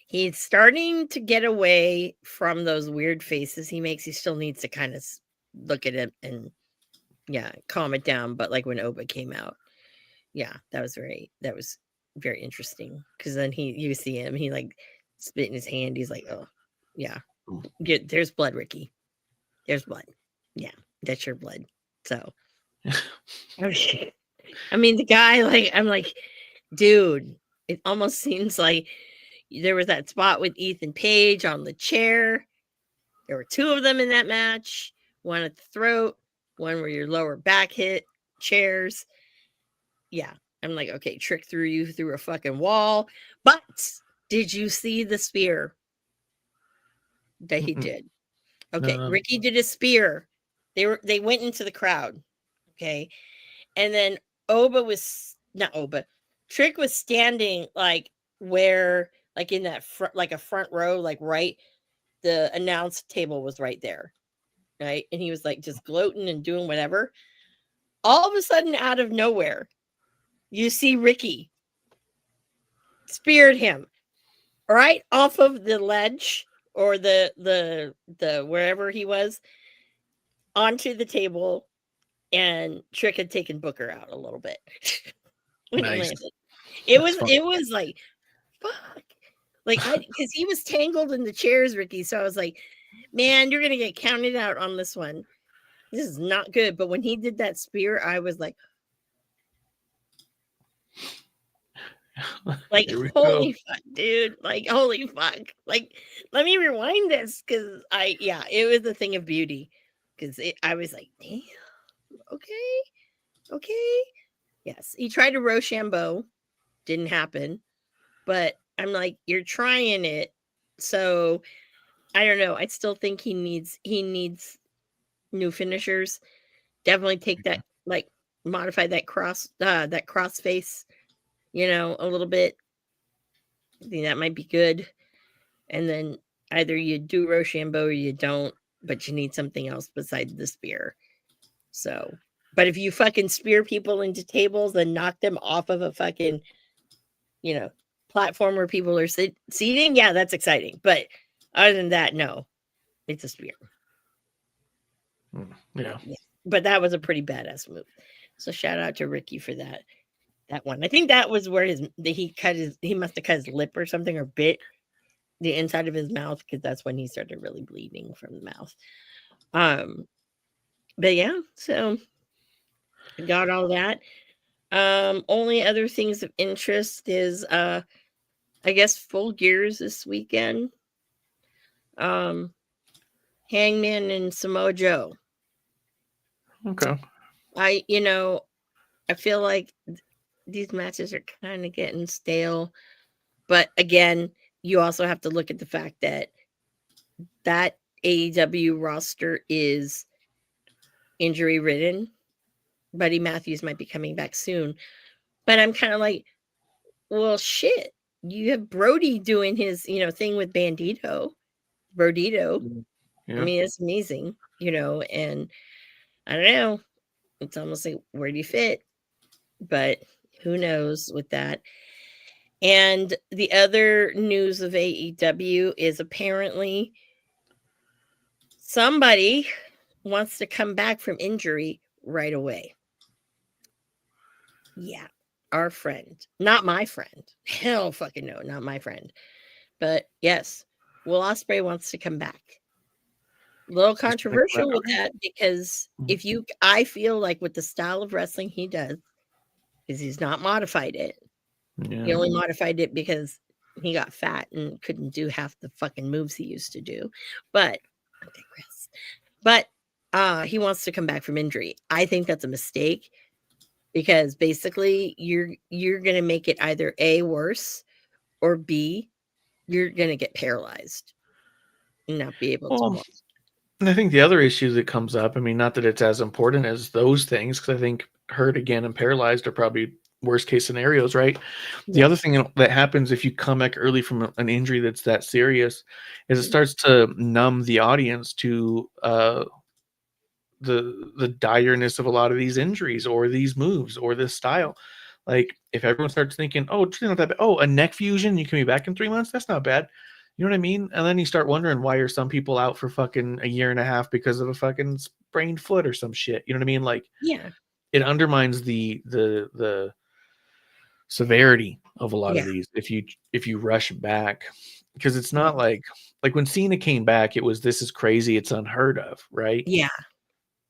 he's starting to get away from those weird faces he makes. He still needs to kind of look at it and calm it down. But like when Oba came out, that was very interesting. Because then you see him, he like spit in his hand. He's like, oh yeah, there's blood, Ricky. There's blood. Yeah, that's your blood. So, I mean, the guy, like, I'm like, dude, it almost seems like there was that spot with Ethan Page on the chair. There were two of them in that match, one at the throat, one where your lower back hit chairs. Yeah. I'm like, okay, Trick threw you through a fucking wall. But did you see the spear that he did? Okay. No. Ricky did a spear. They went into the crowd. Okay. And then Trick was standing like where, like in that front, like a front row, like right, the announce table was right there. Right. And he was like just gloating and doing whatever. All of a sudden, out of nowhere, you see Ricky speared him right off of the ledge or the wherever he was onto the table, and Trick had taken Booker out a little bit when he Nice. landed. That's fun. It was like, fuck. Like, because he was tangled in the chairs, Ricky. So I was like, man, you're gonna get counted out on this one. This is not good. But when he did that spear, I was like, holy fuck, dude. Like, holy fuck. Like, let me rewind this because it was a thing of beauty. Because I was like, damn, okay. Yes. He tried to Rochambeau. Didn't happen. But I'm like, you're trying it. So I don't know. I still think he needs new finishers. Definitely take that, like, modify that cross face, a little bit. I think that might be good. And then either you do Rochambeau or you don't, but you need something else besides the spear. So, but if you fucking spear people into tables and knock them off of a fucking, platform where people are seating, yeah, that's exciting. But other than that, no, it's a spear. Yeah. But that was a pretty badass move. So shout out to Ricky for that one. I think that was where he must have cut his lip or something, or bit the inside of his mouth, because that's when he started really bleeding from the mouth. But yeah, so I got all that. Only other things of interest is I guess Full Gears this weekend. Hangman and Samoa Joe. Okay. I feel like these matches are kind of getting stale. But again, you also have to look at the fact that AEW roster is injury ridden. Buddy Matthews might be coming back soon. But I'm kind of like, well, shit. You have Brody doing his, thing with Brodito. Yeah. I mean, it's amazing, and I don't know. It's almost like, where do you fit? But who knows with that. And the other news of AEW is apparently somebody wants to come back from injury right away. Yeah, our friend. Not my friend. Hell fucking no, not my friend. But yes, Will Ospreay wants to come back. A little controversial with that because I feel like with the style of wrestling he does, because he's not modified it. Yeah. He only modified it because he got fat and couldn't do half the fucking moves he used to do. But I digress. But he wants to come back from injury. I think that's a mistake because basically you're gonna make it either A, worse, or B, you're gonna get paralyzed and not be able to walk. And I think the other issue that comes up, I mean, not that it's as important as those things, because I think hurt again and paralyzed are probably worst case scenarios, right? The other thing that happens if you come back early from an injury that's that serious is it starts to numb the audience to the direness of a lot of these injuries or these moves or this style. Like if everyone starts thinking, oh, it's not that bad. Oh, a neck fusion, you can be back in 3 months. That's not bad. You know what I mean? And then you start wondering why are some people out for fucking a year and a half because of a fucking sprained foot or some shit. You know what I mean? Like, yeah, it undermines the severity of a lot of these if you rush back, because it's not like when Cena came back, it was this is crazy, it's unheard of, right? Yeah.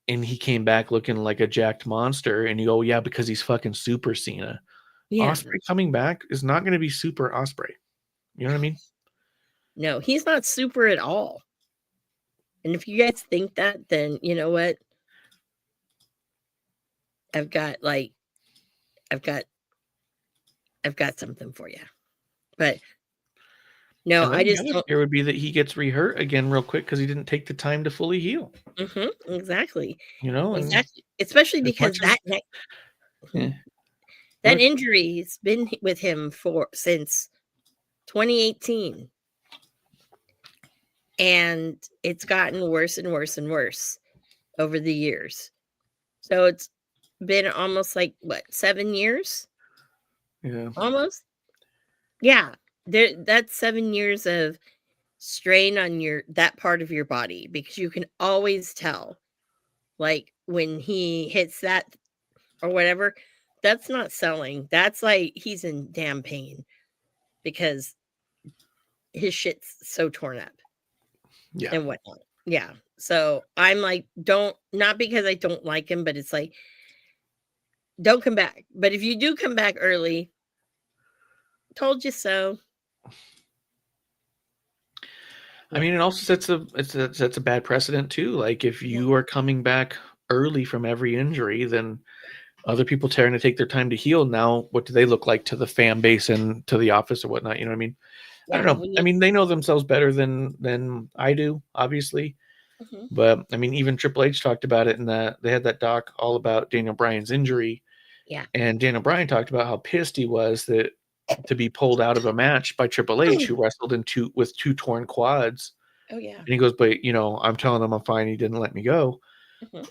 And he came back looking like a jacked monster, and you go, yeah, because he's fucking Super Cena. Yeah. Ospreay coming back is not going to be Super Ospreay. You know what I mean? No, he's not super at all. And if you guys think that, then you know what? I've got something for you. But no, I just don't. It would be that he gets rehurt again real quick because he didn't take the time to fully heal. Exactly. You know, exactly. Especially because that injury's been with him since 2018. And it's gotten worse and worse and worse over the years. So it's been almost like 7 years? Yeah. Almost. Yeah. That's 7 years of strain on that part of your body, because you can always tell, like when he hits that or whatever, that's not selling. That's like he's in damn pain because his shit's so torn up. Yeah. And whatnot. Yeah. So I'm like, not because I don't like him, but it's like, don't come back. But if you do come back early, told you so. I mean, it also sets a bad precedent too. Like if you are coming back early from every injury, then other people trying to take their time to heal. Now, what do they look like to the fan base and to the office or whatnot? You know what I mean? I don't know. I mean, they know themselves better than I do, obviously. But I mean, even Triple H talked about it in that they had that doc all about Daniel Bryan's injury. Yeah. And Daniel Bryan talked about how pissed he was that to be pulled out of a match by Triple H, who wrestled with two torn quads. Oh yeah. And he goes, but I'm telling him I'm fine. He didn't let me go.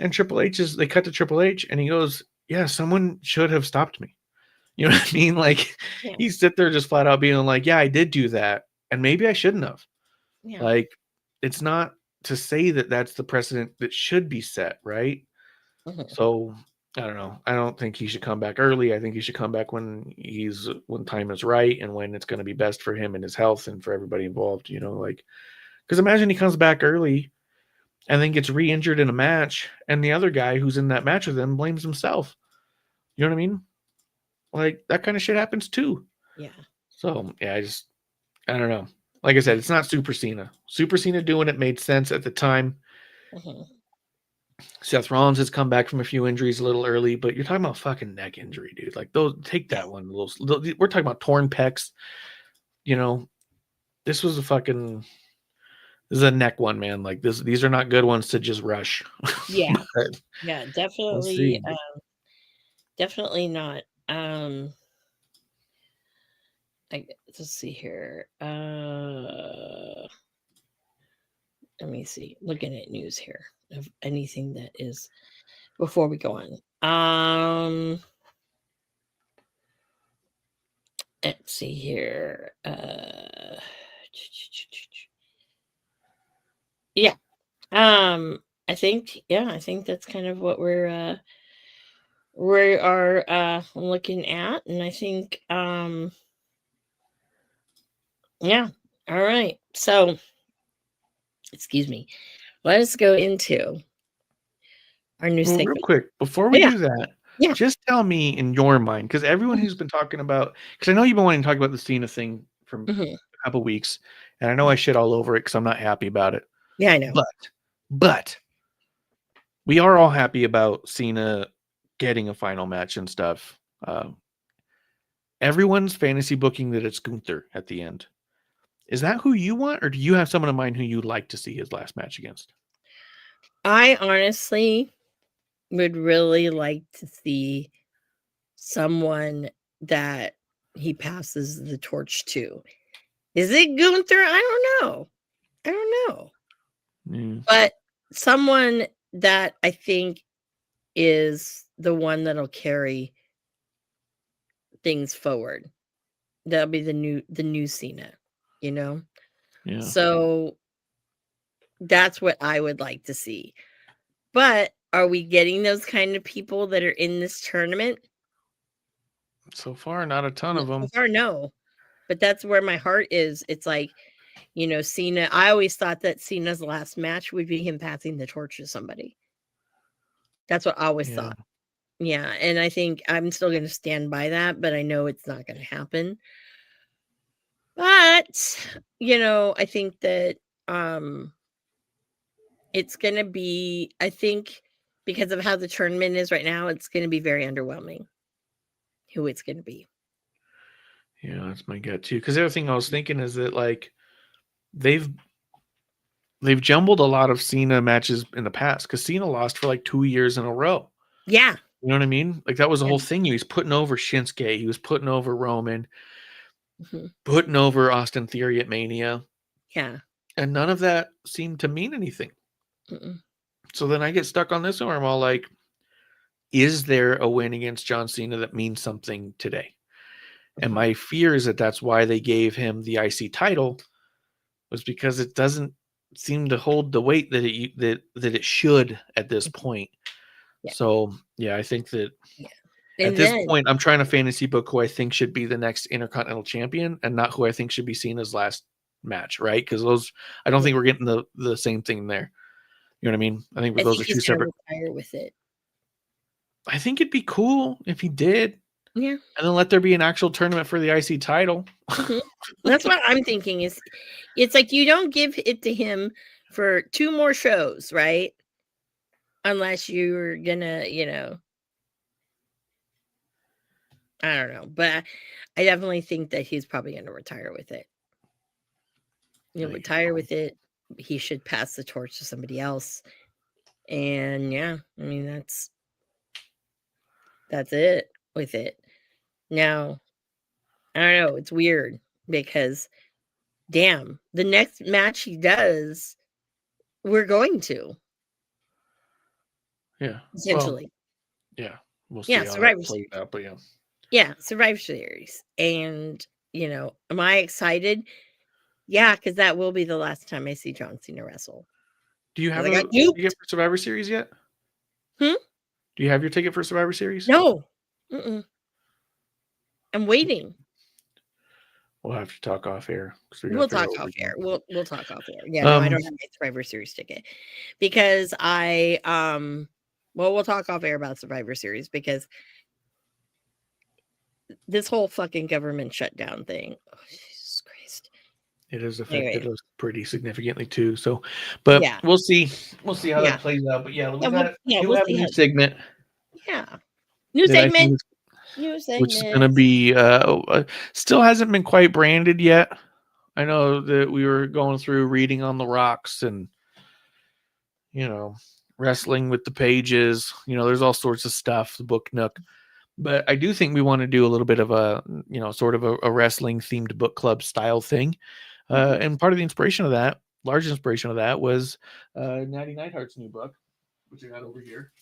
And Triple H they cut to Triple H and he goes, yeah, someone should have stopped me. You know what I mean? Like he's sit there just flat out being like, yeah, I did do that. And maybe I shouldn't have. Yeah. Like, it's not to say that that's the precedent that should be set, right? So I don't know. I don't think he should come back early. I think he should come back when time is right and when it's going to be best for him and his health and for everybody involved, like, because imagine he comes back early and then gets re-injured in a match and the other guy who's in that match with him blames himself. You know what I mean? Like, that kind of shit happens too. Yeah. So yeah, I don't know. Like I said, it's not Super Cena. Super Cena doing it made sense at the time. Seth Rollins has come back from a few injuries a little early, but you're talking about fucking neck injury, dude. Like those, take that one. We're talking about torn pecs. You know, this was this is a neck one, man. Like this, these are not good ones to just rush. Yeah. But Yeah, we'll definitely. see. Definitely not. Let's see here. Let me see. Looking at news here of anything that is before we go on. Let's see here. Yeah. I think that's kind of what we are looking at, and I think yeah. All right. So, excuse me. Let us go into our new Well, real segment. quick, before we Yeah. do that, Yeah. just tell me in your mind, because everyone who's been talking about, because I know you've been wanting to talk about the Cena thing for Mhm. a couple weeks, and I know I shit all over it because I'm not happy about it. Yeah, I know. But we are all happy about Cena getting a final match and stuff. Everyone's fantasy booking that it's Gunther at the end. Is that who you want, or do you have someone in mind who you'd like to see his last match against? I honestly would really like to see someone that he passes the torch to. Is it Gunther? I don't know. Yeah. But someone that I think is the one that'll carry things forward. That'll be the new Cena, you know? Yeah. So that's what I would like to see. But are we getting those kind of people that are in this tournament? So far, not a ton of them. So far, no. But that's where my heart is. It's like, Cena. I always thought that Cena's last match would be him passing the torch to somebody. That's what I always thought. Yeah. And I think I'm still going to stand by that, but I know it's not going to happen. But, I think that it's going to be, I think because of how the tournament is right now, it's going to be very underwhelming who it's going to be. Yeah, that's my gut too. Because the other thing I was thinking is that like they've jumbled a lot of Cena matches in the past because Cena lost for like 2 years in a row. Yeah. You know what I mean? Like that was the whole thing. He was putting over Shinsuke. He was putting over Roman, putting over Austin Theory at Mania. Yeah. And none of that seemed to mean anything. Mm-mm. So then I get stuck on this one where I'm all like, is there a win against John Cena that means something today? And my fear is that that's why they gave him the IC title, was because it doesn't seem to hold the weight that it should at this point. Yeah. So yeah, I think that And at this point, I'm trying to fantasy book who I think should be the next Intercontinental Champion, and not who I think should be Cena's last match, right? Because I don't think we're getting the same thing there. You know what I mean? I think those are two separate. Retire with it. I think it'd be cool if he did. Yeah. And then let there be an actual tournament for the IC title. That's what I'm thinking is it's like you don't give it to him for 2 more shows, right? Unless you're gonna, I don't know. But I definitely think that he's probably gonna retire with it. Retire with it. He should pass the torch to somebody else. And yeah, I mean that's it with it. Now, I don't know, it's weird because damn, the next match he does, we're going to. Yeah. Essentially. Well, yeah. We'll see how Survivor that plays out, but yeah. Yeah, Survivor Series. And, am I excited? Yeah, because that will be the last time I see John Cena wrestle. Do you have I a got duped. ticket for Survivor Series yet? Do you have your ticket for Survivor Series? No. Mm-mm. I'm waiting. We'll have to talk off air. We'll talk off air. We'll talk off air. Yeah, no, I don't have my Survivor Series ticket because we'll talk off air about Survivor Series because this whole fucking government shutdown thing. Oh, Jesus Christ. It has Anyway, affected us pretty significantly too. So, but yeah, we'll see. We'll see how yeah, that plays out. But yeah, yeah. we do We'll have a see new how. segment Yeah, new that I think segment, is, new which is going to segment. be still hasn't been quite branded yet. I know that we were going through reading on the rocks and wrestling with the pages. There's all sorts of stuff. The book nook. But I do think we want to do a little bit of a, sort of a wrestling themed book club style thing. And part of the inspiration of that, large inspiration of that, was Natty Neidhart's new book, which I got over here.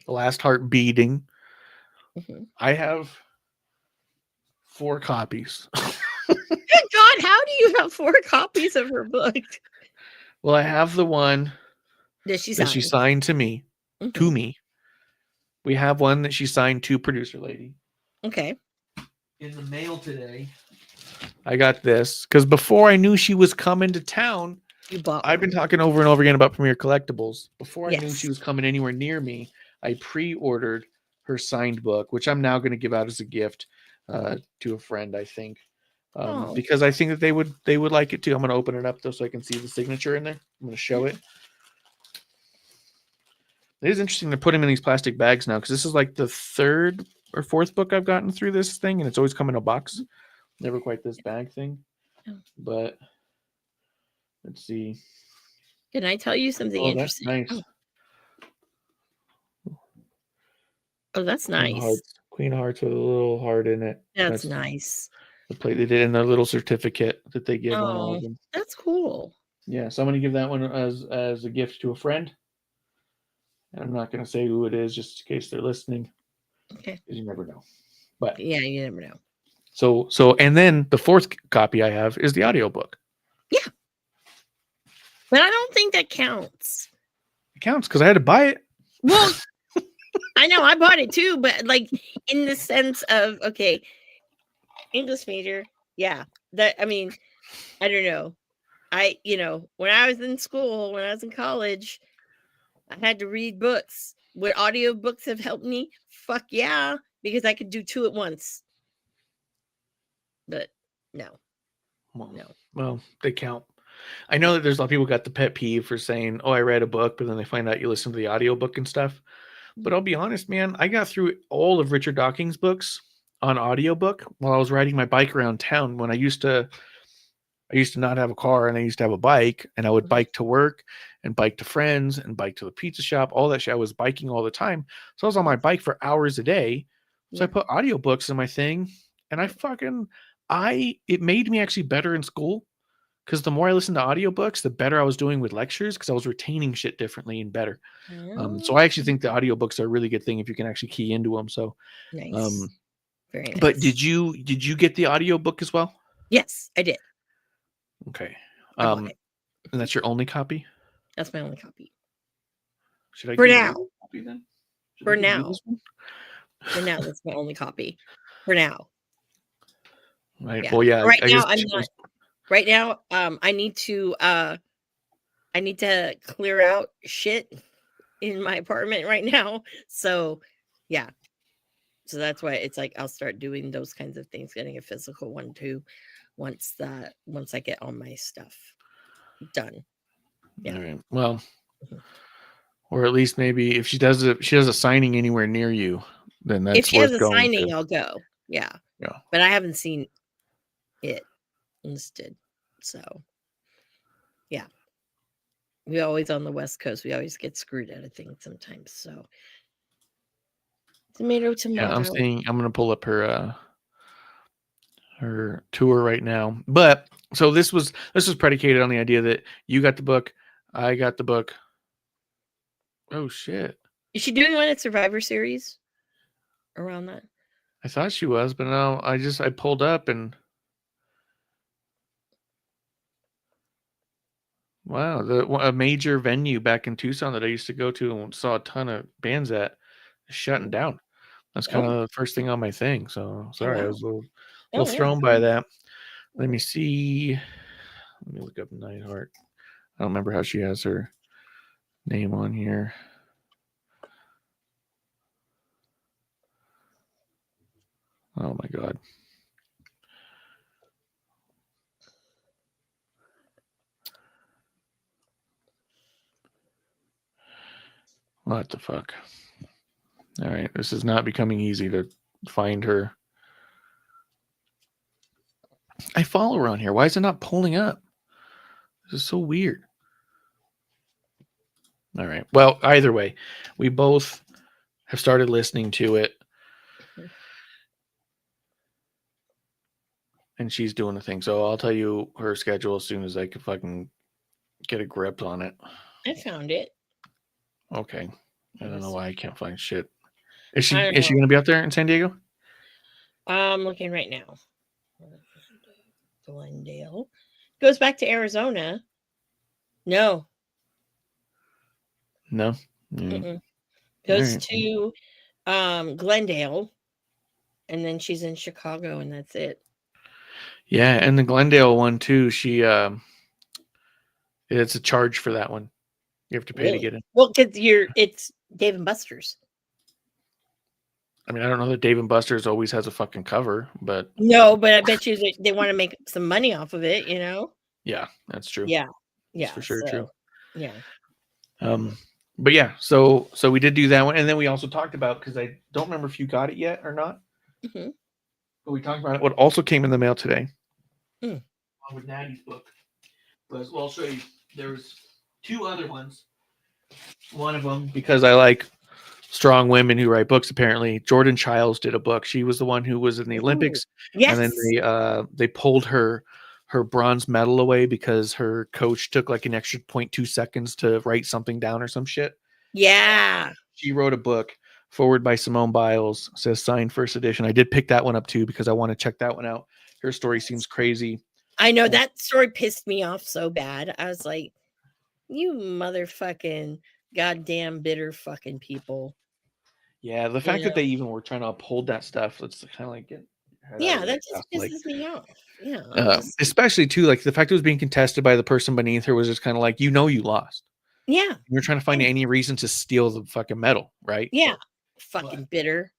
The Last Heart Beating. Mhm. I have 4 copies. Good God, how do you have 4 copies of her book? Well, I have the one Did she that she sign? signed to me. Mhm. We have one that she signed to Producer Lady. Okay. In the mail today, I got this because before I knew she was coming to town, You bought I've one. been talking over and over again about Premier Collectibles. Before I knew Yes. she was coming anywhere near me, I pre-ordered her signed book, which I'm now going to give out as a gift to a friend, I think, Oh. because I think that they would like it too. I'm going to open it up though so I can see the signature in there. I'm going to show it. It is interesting to put them in these plastic bags now because this is like the 3rd or 4th book I've gotten through this thing, and it's always come in a box. Never quite this bag thing, Oh. but let's see. Can I tell you something Oh, that's interesting? nice. Oh, that's nice. Queen of Hearts with a little heart in it. That's nice. The plate they did in their little certificate that they give on all Oh, of them. that's cool. Yeah, so I'm going to give that one as a gift to a friend. And I'm not going to say who it is just in case they're listening. Okay. Because you never know. But Yeah, you never know. so and then the 4th copy I have is the audiobook. Yeah. But I don't think that counts. It counts because I had to buy it. Well, I know I bought it too, but like in the sense of, okay, English major. Yeah. I don't know. When I was in school, when I was in college, I had to read books. Would audiobooks have helped me? Fuck yeah, because I could do 2 at once. But no. Well, they count. I know that there's a lot of people got the pet peeve for saying, "Oh, I read a book," but then they find out you listen to the audiobook and stuff. But I'll be honest, man, I got through all of Richard Dawkins' books on audiobook while I was riding my bike around town when I used to not have a car and I used to have a bike, and I would bike to work and bike to friends and bike to the pizza shop, all that shit. I was biking all the time. So I was on my bike for hours a day. So I put audiobooks in my thing, and it made me actually better in school because the more I listened to audiobooks, the better I was doing with lectures because I was retaining shit differently and better. So I actually think the audiobooks are a really good thing if you can actually key into them. So Nice. Very nice. but did you get the audiobook as well? Yes, I did. Okay. I bought it. And that's your only copy? That's my only copy. Should I For give now. you a copy then? For now. For now, that's my only copy. For now. Right. Yeah. Well, yeah. Right now, I'm not. Right now, I need to clear out shit in my apartment right now. So, yeah. So that's why it's like I'll start doing those kinds of things, getting a physical one too, once I get all my stuff done. Yeah. All right. Well, or at least maybe if she does a signing anywhere near you, then that's if she has worth a going signing, to. I'll go. Yeah. Yeah. But I haven't seen it listed. So yeah. We always on the West Coast. We always get screwed out of things sometimes. So tomato. Yeah, I'm gonna pull up her tour right now. But so this was predicated on the idea that you got the book, I got the book. Oh shit. Is she doing one at Survivor Series around that? I thought she was, but no, I pulled up and wow, a major venue back in Tucson that I used to go to and saw a ton of bands at is shutting down. That's kind of the first thing on my thing. So sorry, wow. I was a little thrown by that. Let me see. Let me look up Neidhart. I don't remember how she has her name on here. Oh my god. What the fuck? All right, this is not becoming easy to find her. I follow her on here. Why is it not pulling up? This is so weird. All right. Well, either way, we both have started listening to it. And she's doing the thing. So I'll tell you her schedule as soon as I can fucking get a grip on it. I found it. Okay. I don't know why I can't find shit. Is she I don't is she know. gonna be out there in San Diego? I'm looking right now. Glendale goes back to Arizona. No. No. Goes right. to Glendale, and then she's in Chicago, and that's it. Yeah, and the Glendale one too. She it's a charge for that one. You have to pay to get in. Well, because it's Dave and Buster's. I mean, I don't know that Dave and Buster's always has a fucking cover, but No, but I bet you they want to make some money off of it, yeah, that's true. Yeah. That's Yeah. for sure true. Yeah. But yeah, so we did do that one, and then we also talked about, because I don't remember if you got it yet or not. Mm-hmm. But we talked about it. What also came in the mail today, along with Natty's book, was, well, I'll show you. There's 2 other ones. One of them, because I like strong women who write books. Apparently, Jordan Childs did a book. She was the one who was in the Olympics, Yes. and then they pulled her bronze medal away because her coach took like an extra 0.2 seconds to write something down or some shit. Yeah. She wrote a book, forward by Simone Biles, says signed first edition. I did pick that one up too because I want to check that one out. Her story seems crazy. I know that story pissed me off so bad. I was like, you motherfucking goddamn bitter fucking people. Yeah, the fact that they even were trying to uphold that stuff, let's kind of like get. Yeah, that just pisses me off. Yeah. Especially too, like the fact it was being contested by the person beneath her was just kind of like, you lost. Yeah. You're trying to find any reason to steal the fucking medal, right? Yeah. Fucking bitter.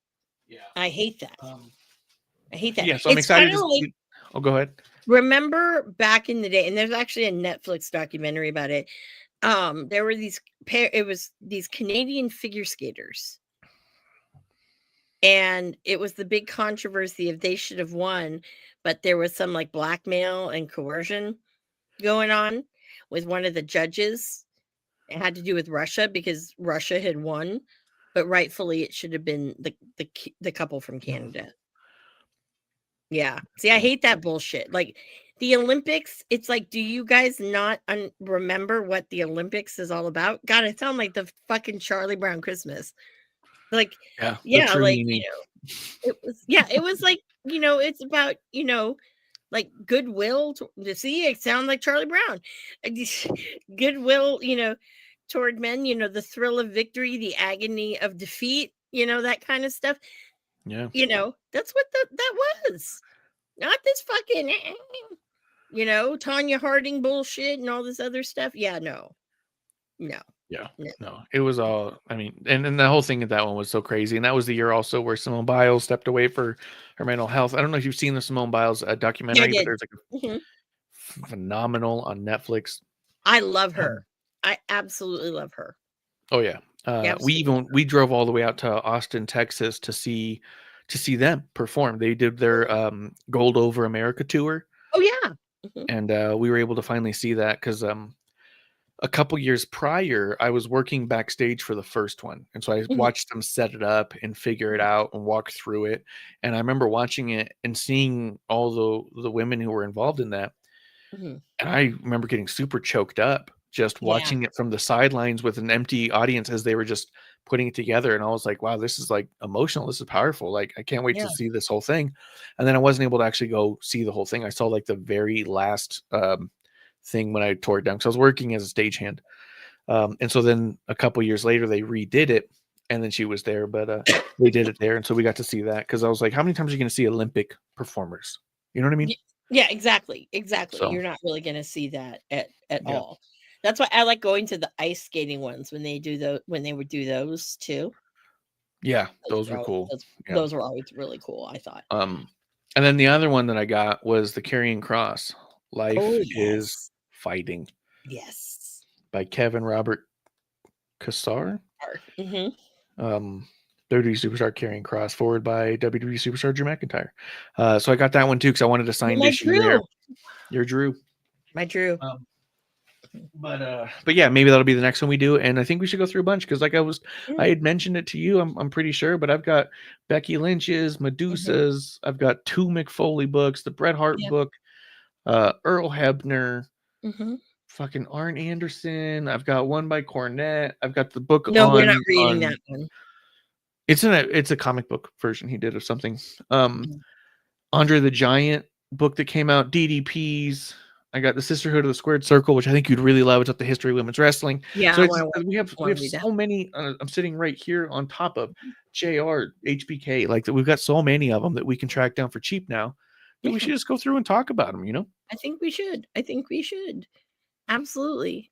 Yeah. I hate that. I hate that. Yeah, so I'm excited to go ahead. Remember back in the day, and there's actually a Netflix documentary about it. There were these Canadian figure skaters. And it was the big controversy if they should have won, but there was some like blackmail and coercion going on with one of the judges. It had to do with Russia because Russia had won, but rightfully it should have been the couple from Canada. Yeah. See, I hate that bullshit. Like the Olympics, it's like, do you guys not remember what the Olympics is all about? God, I sound like the fucking Charlie Brown Christmas. Like, yeah, like, it was like, it's about, like goodwill to see. I sound like Charlie Brown. Goodwill, toward men, the thrill of victory, the agony of defeat, that kind of stuff. Yeah. That's what that was. Not this fucking, Tanya Harding bullshit and all this other stuff. Yeah, no. Yeah, no, it was all, I mean, and the whole thing of that one was so crazy. And that was the year also where Simone Biles stepped away for her mental health. I don't know if you've seen the Simone Biles documentary, but there's like a phenomenal on Netflix. I love her. I absolutely love her. Oh yeah. We drove all the way out to Austin, Texas to see them perform. They did their Gold Over America tour. Oh yeah. And we were able to finally see that because a couple years prior, I was working backstage for the first one. And so I watched them set it up and figure it out and walk through it. And I remember watching it and seeing all the women who were involved in that. And I remember getting super choked up just watching it from the sidelines with an empty audience as they were just putting it together. And I was like, wow, this is like emotional. This is powerful. Like, I can't wait to see this whole thing. And then I wasn't able to actually go see the whole thing. I saw like the very last thing when I tore it down because I was working as a stagehand. And so then a couple years later, they redid it. And then she was there, but they did it there. And so we got to see that because I was like, how many times are you going to see Olympic performers? You know what I mean? Yeah, exactly. So. You're not really going to see that at all. That's why I like going to the ice skating ones when they would do those too. Yeah, those were cool. Those were always really cool, I thought. And then the other one that I got was the Carrying Cross. Life is Fighting. Yes. By Kevin Robert Kassar. Mhm. WWE Superstar Carrying Cross, forward by WWE Superstar Drew McIntyre. So I got that one too because I wanted a signed My issue there. Drew. You're Drew. My Drew. But yeah, maybe that'll be the next one we do, and I think we should go through a bunch because like I had mentioned it to you. I'm pretty sure, but I've got Becky Lynch's, Medusa's. I've got 2 McFoley books, the Bret Hart Yeah. book, Earl Hebner, Mhm. fucking Arn Anderson. I've got one by Cornette. I've got the book No, we're on not reading that one. It's a comic book version he did of something. Mm. Andre the Giant book that came out, DDP's. I got the Sisterhood of the Squared Circle, which I think you'd really love. It's up the history of women's wrestling. Yeah, So I it's, wanna we have read that. so many. I'm sitting right here on top of JR, HBK. Like we've got so many of them that we can track down for cheap now. That we Yeah. should just go through and talk about them. You know? I think we should. Absolutely.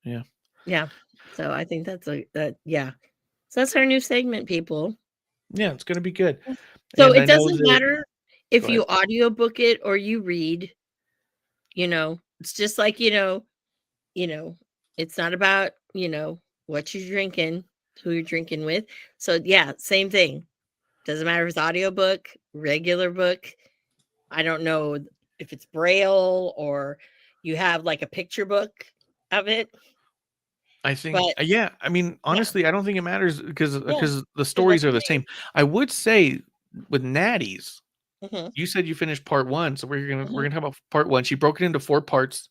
Yeah. Yeah. So I think that's yeah. So that's our new segment, people. Yeah, it's gonna be good. So And I it know doesn't that- matter if Go you audiobook it or you read, it's just like, it's not about, what you're drinking, who you're drinking with. So yeah, same thing. Doesn't matter if it's audiobook, regular book. I don't know if it's Braille or you have like a picture book of it. I think, But yeah. I mean, honestly, I don't think it matters because the stories are the same. I would say with Natty's, Mhm. you said you finished part 1, so we're Mhm. gonna talk about part 1. She broke it into 4 parts.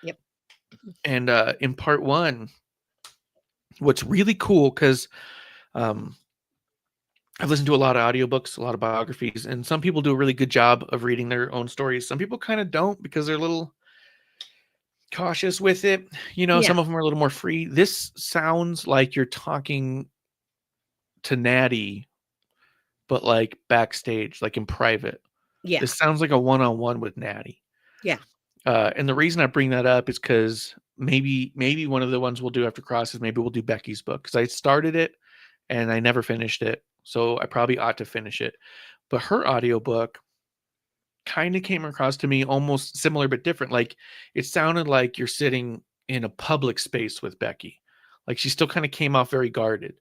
Yep. And in part 1, what's really cool because I've listened to a lot of audiobooks, a lot of biographies, and some people do a really good job of reading their own stories. Some people kind of don't because they're a little cautious with it. Yeah. Some of them are a little more free. This sounds like you're talking to Natty, but like backstage, like in private. Yeah. This sounds like a one-on-one with Natty. Yeah. And the reason I bring that up is because maybe one of the ones we'll do after Cross is maybe we'll do Becky's book because I started it and I never finished it, so I probably ought to finish it. But her audiobook kind of came across to me almost similar but different. Like it sounded like you're sitting in a public space with Becky. Like she still kind of came off very guarded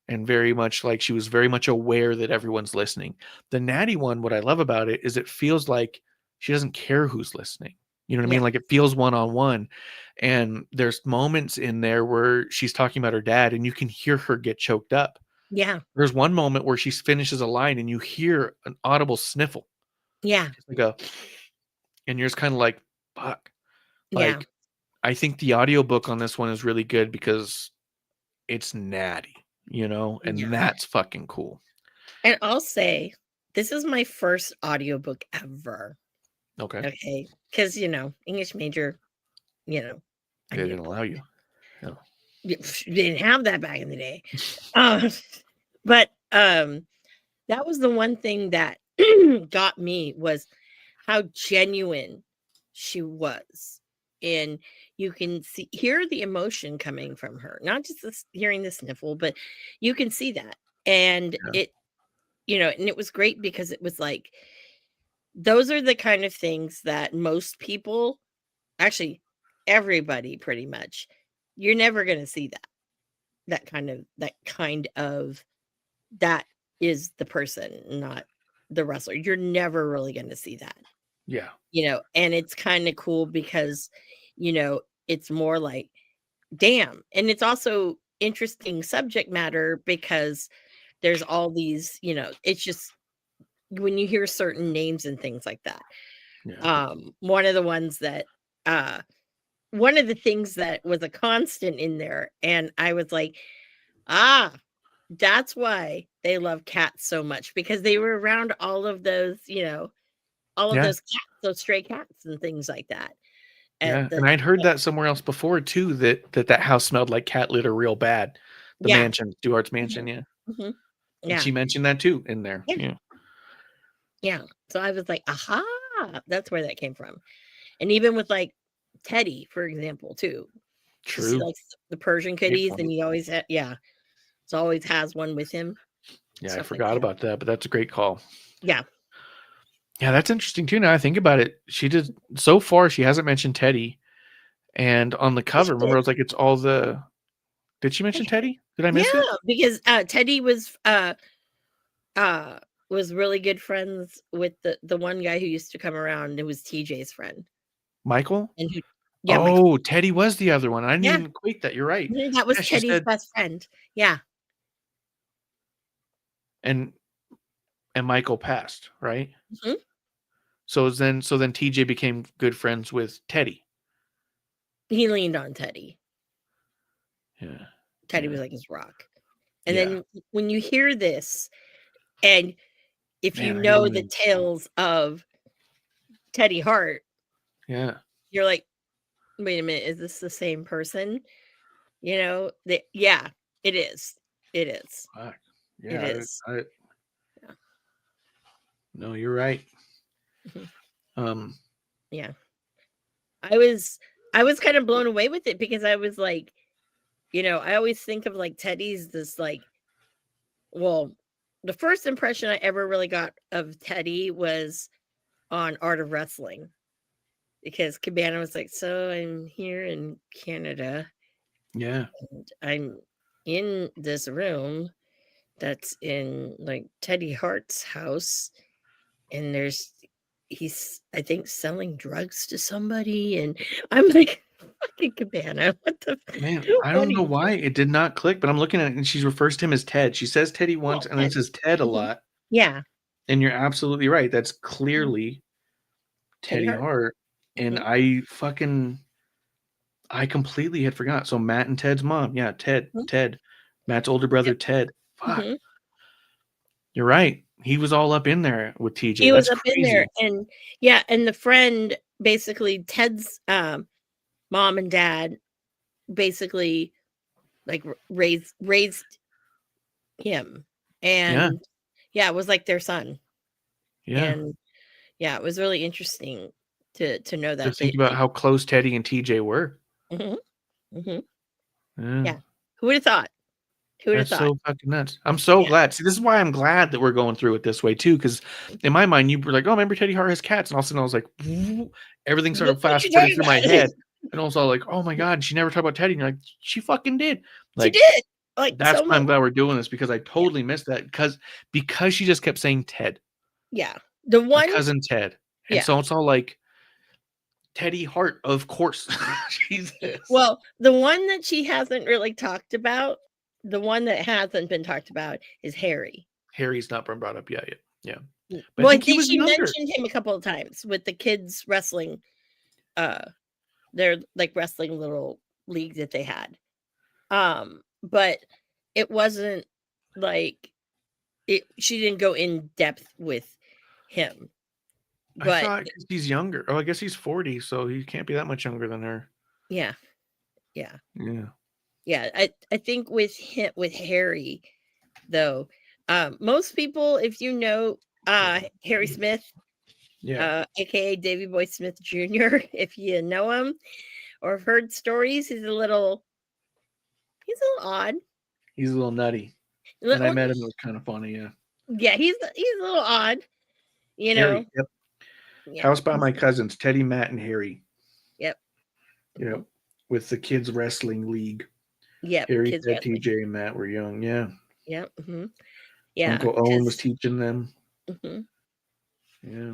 and very much like she was very much aware that everyone's listening. The Natty one, what I love about it is it feels like she doesn't care who's listening. You know what I mean? Like it feels one-on-one. And there's moments in there where she's talking about her dad and you can hear her get choked up. Yeah. There's one moment where she finishes a line and you hear an audible sniffle. Yeah. Like and you're just kind of like, fuck. Yeah. Like, I think the audiobook on this one is really good because it's Natty, and that's fucking cool. And I'll say, this is my first audiobook ever. Okay. Because, English major, They didn't allow you. No. They didn't have that back in the day. But that was the one thing that got me was how genuine she was. And you can hear the emotion coming from her, not just hearing the sniffle, but you can see that. And it, and it was great because it was like, those are the kind of things that most people, actually everybody pretty much, you're never going to see that is the person, not the wrestler. You're never really going to see that. Yeah. And it's kind of cool because, it's more like, damn. And it's also interesting subject matter because there's all these, it's just when you hear certain names and things like that. Yeah. One of the things that was a constant in there, and I was like, that's why they love cats so much, because they were around all of those, those cats, those stray cats and things like that. And I'd heard that somewhere else before too, that house smelled like cat litter real bad. The mansion, Duart's mansion, Mm-hmm. And she mentioned that too in there. Yeah. So I was like, aha, that's where that came from. And even with like Teddy, for example, too. True. He likes the Persian kitties, and he always so always has one with him. Yeah, I forgot about that, but that's a great call. Yeah. Yeah, that's interesting too. Now I think about it, so far she hasn't mentioned Teddy, and on the cover, remember, I was like, it's all the Did she mention Teddy? Did I miss it? Because Teddy was really good friends with the one guy who used to come around. It was TJ's friend. Michael? And who? Yeah, Michael. oh, Teddy was the other one. I didn't even equate that. You're right. That was Yeah, she Teddy's said, best friend. Yeah. and Michael passed, right? Mhm. So then TJ became good friends with Teddy. He leaned on Teddy. Yeah. Teddy Yeah. was like his rock. And Yeah. then when you hear this, and if you Man, I know don't the even- tales of Teddy Hart, Yeah. you're like, wait a minute, is this the same person? You know, yeah, it is. It is. Fuck. It Yeah. is. Yeah. No, you're right. Mhm. Yeah. I was kind of blown away with it because I was like, you know, I always think of like Teddy's this like, well, the first impression I ever really got of Teddy was on Art of Wrestling, because Cabana was like, so I'm here in Canada Yeah. and I'm in this room that's in like Teddy Hart's house, and he's I think selling drugs to somebody, and I'm like, fucking Cabana, what the Man, I what don't are know you why doing? it did not click, but I'm looking at it and she refers to him as Ted. She says Teddy once and then Ted. says Ted a Mhm. lot. Yeah. And you're absolutely right. That's clearly Teddy Teddy Hart. Hart. And Mhm. I completely had forgot. So Matt and Ted's mom. Yeah, Mhm. Ted. Matt's older brother, Yep. Ted. Fuck. Mhm. You're right. He was all up in there with TJ. He was That's up in there, crazy. and yeah, and the friend, basically Ted's mom and dad, basically like raised him, Yeah. and yeah, it was like their son. Yeah. And yeah, it was really interesting to know To that think about how close Teddy and TJ were. Mhm. Mhm. Yeah. Yeah. Who would have thought? Who would have That's thought? so fucking nuts. I'm so Yeah. glad. See, this is why I'm glad that we're going through it this way too. Because in my mind, you were like, "Oh, remember Teddy Hart has cats," and all of a sudden I was like, "Woo." Everything started What fast you forwarding talking through my about? head, and also like, "Oh my god, she never talked about Teddy." And you're like, "She fucking did." She Like did, like, that's so why much. I'm glad we're doing this because I Yeah. totally missed that because she just kept saying Ted, Yeah. The my one cousin Ted, and Yeah. so it's all like Teddy Hart, of course. Jesus. Well, the one that she hasn't really talked about, the one that hasn't been talked about is Harry. Harry's not been brought up yet. Yeah. But I Well, think he was she younger. mentioned him a couple of times with the kids wrestling, uh, their like wrestling little league that they had. But it wasn't like she didn't go in depth with him. I But thought 'cause he's younger. Oh, I guess he's 40, so he can't be that much younger than her. yeah, yeah, Yeah. yeah. I think with Harry though, most people, if you know Harry Smith, Yeah. aka Davy Boy Smith Jr., if you know him or have heard stories, he's a little odd. He's a little nutty. When I Little, met him, it was kind of funny, yeah. yeah, he's a little odd, you know. Harry, yep. Yeah. House by my cousins, Teddy, Matt, and Harry. Yep. You know, with the kids wrestling league. Yep. Harry, Kids Ted, wrestling. TJ, and Matt were young. Yeah. Yep. Yeah. Uncle Owen was teaching them. Mhm. Yeah.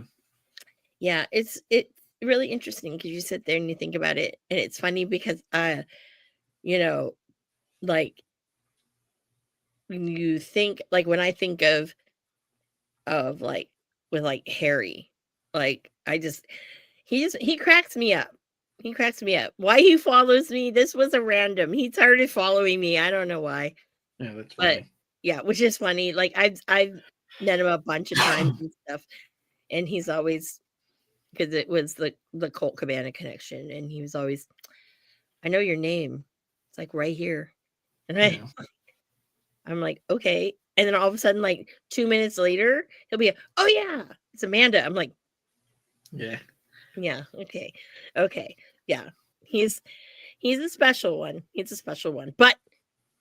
Yeah, it's really interesting because you sit there and you think about it, and it's funny because you know, like when you think, like when I think of like with like Harry, like he cracks me up. He cracks me up. Why he follows me? This was a random. He started following me. I don't know why, Yeah, that's but funny. yeah, which is funny. Like I've met him a bunch of times and stuff, and he's always, because it was the Colt Cabana connection, and he was always, I know your name. It's like right here. And Yeah. I'm like, okay. And then all of a sudden, like 2 minutes later, he'll be, oh yeah, it's Amanda. I'm like, Yeah. yeah, okay. Okay. Yeah. He's a special one. He's a special one. But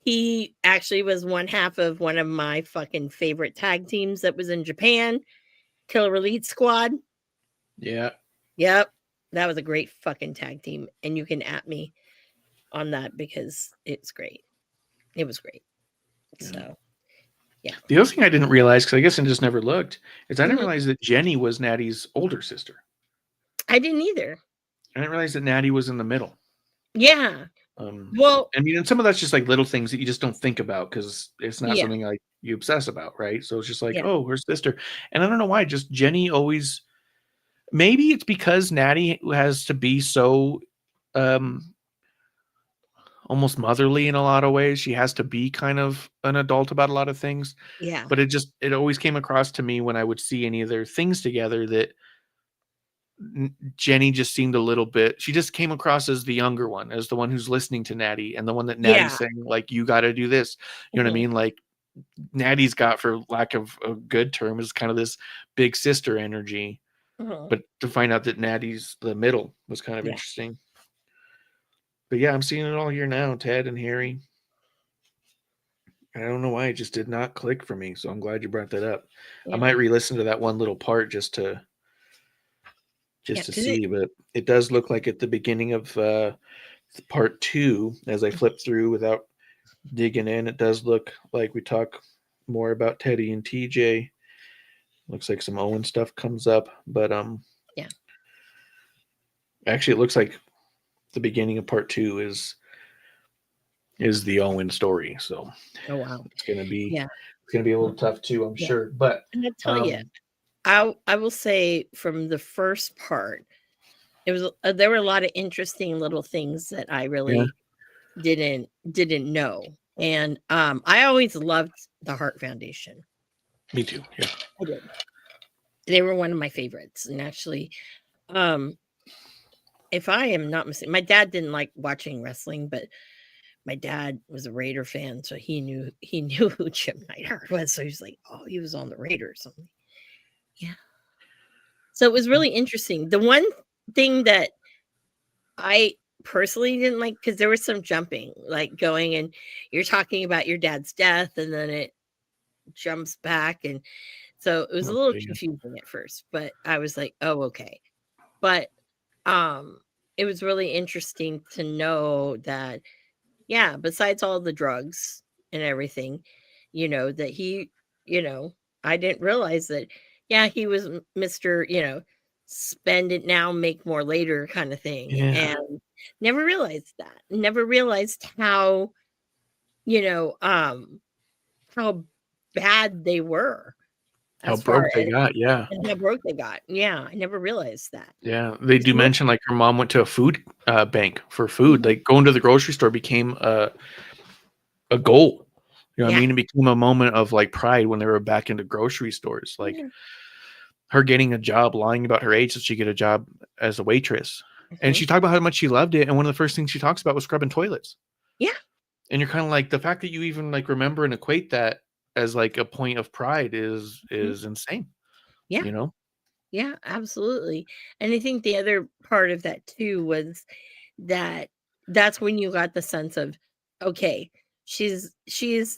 he actually was one half of one of my fucking favorite tag teams that was in Japan, Killer Elite Squad. Yeah. Yep. That was a great fucking tag team. And you can at me on that because it's great. It was great. Yeah. So The other thing I didn't realize, because I guess I just never looked, is I didn't Mhm. realize that Jenny was Natty's older sister. I didn't either. I didn't realize that Natty was in the middle. Yeah. Well, I mean, and some of that's just like little things that you just don't think about because it's not yeah. something like you obsess about, right? So it's just like, Yeah. oh, her sister. And I don't know why, just Jenny always, maybe it's because Natty has to be so almost motherly in a lot of ways. She has to be kind of an adult about a lot of things. Yeah. But it always came across to me when I would see any of their things together that Jenny just seemed a little bit, she just came across as the younger one, as the one who's listening to Natty and the one that Natty's Yeah. saying, like, you got to do this. You know what I Mhm. mean? Like, Natty's got, for lack of a good term, is kind of this big sister energy. Mhm. But to find out that Natty's the middle was kind of Yeah. interesting. But yeah, I'm seeing it all here now, Ted and Harry. I don't know why it just did not click for me. So I'm glad you brought that up. I Yeah. might re-listen to that one little part just to Yeah, 'cause see. But it does look like at the beginning of part 2, as I flip through without digging in, it does look like we talk more about Teddy and TJ. Looks like some Owen stuff comes up, but Yeah. actually it looks like the beginning of part 2 is the Owen story. So Oh wow. it's gonna be Yeah. a little tough too, I'm Yeah. sure. But And I tell you, I will say from the first part, it was there were a lot of interesting little things that I really didn't know. And I always loved the Heart Foundation. Me too. Yeah. I did. They were one of my favorites. And actually, if I am not mistaken, my dad didn't like watching wrestling, but my dad was a Raider fan, so he knew who Jim Neidhart was. So he was like, "Oh, he was on the Raiders." I'm like, yeah. So it was really interesting. The one thing that I personally didn't like, because there was some jumping, like going and you're talking about your dad's death, and then it jumps back, and so it was a little Okay, yeah. confusing at first. But I was like, "Oh, okay." But it was really interesting to know that, yeah, besides all the drugs and everything, that he, I didn't realize that, yeah, he was Mr., spend it now, make more later kind of thing. Yeah. And never realized that. Never realized how, how bad they were How as far broke they as got, yeah. and how broke they got. Yeah, I never realized that. Yeah, they do So- mention like her mom went to a food bank for food. Mhm. Like going to the grocery store became a goal. You know what I Yeah. mean? It became a moment of like pride when they were back into grocery stores. Like Yeah. her getting a job, lying about her age so she get a job as a waitress. And Mhm. she talked about how much she loved it. And one of the first things she talks about was scrubbing toilets. Yeah. And you're kind of like, the fact that you even like remember and equate that as like a point of pride is insane. Yeah. You know? Yeah, absolutely. And I think the other part of that too was that that's when you got the sense of, okay, she's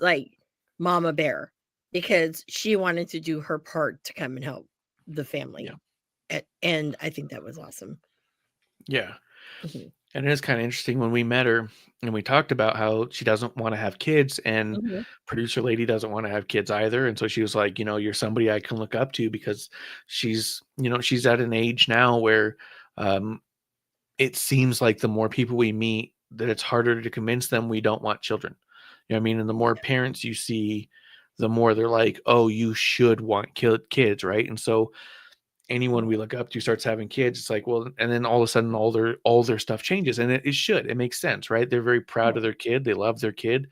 like mama bear, because she wanted to do her part to come and help the family. Yeah. And I think that was awesome. Yeah. Mhm. And it is kind of interesting when we met her and we talked about how she doesn't want to have kids, and Mhm. producer lady doesn't want to have kids either. And so she was like, you're somebody I can look up to, because she's at an age now where it seems like the more people we meet, that it's harder to convince them we don't want children. You know what I mean? And the more parents you see, the more they're like, oh, you should want kids, right? And so anyone we look up to starts having kids, it's like, well, and then all of a sudden all their stuff changes, and it should. It makes sense, right? They're very proud of their kid. They love their kid.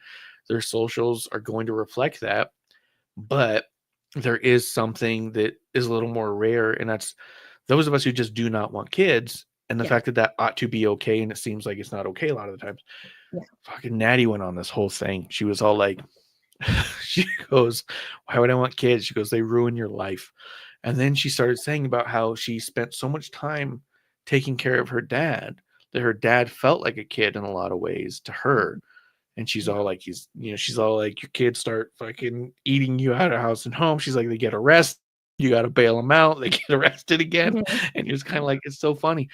Their socials are going to reflect that. But there is something that is a little more rare, and that's those of us who just do not want kids, and the Yeah. fact that ought to be okay, and it seems like it's not okay a lot of the times. Yeah. Fucking Natty went on this whole thing. She was all like, she goes, why would I want kids? She goes, they ruin your life. And then she started saying about how she spent so much time taking care of her dad that her dad felt like a kid in a lot of ways to her. And she's all like, she's all like, your kids start fucking eating you out of house and home. She's like, they get arrested. You got to bail them out. They get arrested again. Mhm. And you're just kind of like, it's so funny.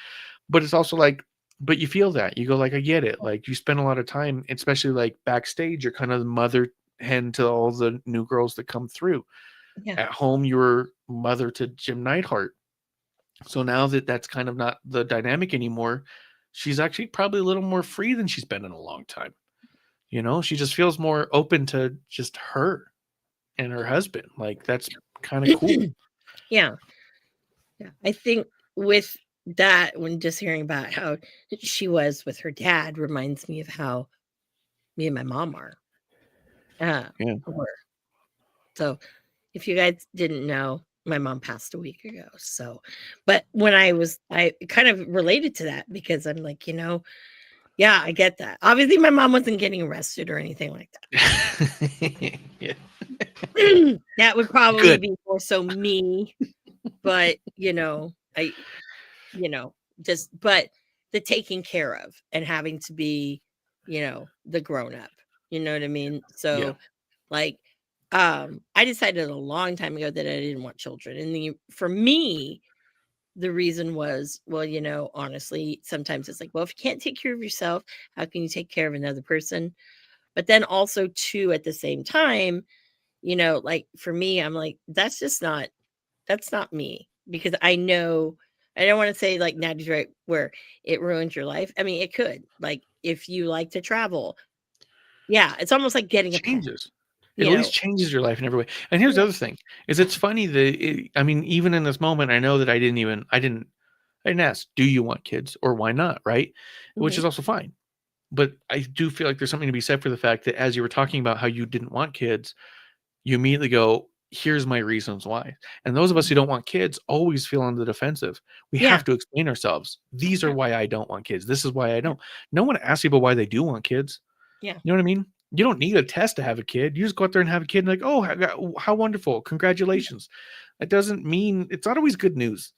But it's also like, but you feel that. You go like, I get it. Like you spend a lot of time, especially like backstage, you're kind of the mother hen to all the new girls that come through. Yeah. At home, you were mother to Jim Neidhart. So now that that's kind of not the dynamic anymore, she's actually probably a little more free than she's been in a long time. She just feels more open to just her and her husband. Like that's kind of cool. Yeah. Yeah. I think with that, when just hearing about how she was with her dad reminds me of how me and my mom are. Yeah. Were. So if you guys didn't know, my mom passed a week ago. So, but when I kind of related to that because I'm like, yeah, I get that. Obviously, my mom wasn't getting arrested or anything like that. Yeah. That would probably Good. be more so me. But, but the taking care of and having to be, the grown up. You know what I mean? So, Yeah. like, I decided a long time ago that I didn't want children. And for me, the reason was, well, honestly, sometimes it's like, well, if you can't take care of yourself, how can you take care of another person? But then also too, at the same time, like for me, I'm like, that's not me, because I know, I don't want to say like Natty's right where it ruins your life. I mean, it could, like, if you like to travel. Yeah. It's almost like getting a pet, Changes. It at least changes your life in every way. And here's the other thing: is it's funny that I mean, even in this moment, I know that I didn't ask, do you want kids or why not, right? Which is also fine. But I do feel like there's something to be said for the fact that as you were talking about how you didn't want kids, you immediately go, here's my reasons why. And those of us who don't want kids always feel on the defensive. We have to explain ourselves. These are why I don't want kids. This is why I don't. No one asks people why they do want kids. Yeah. You know what I mean? You don't need a test to have a kid. You just go out there and have a kid and like, oh, how wonderful. Congratulations. That doesn't mean, it's not always good news.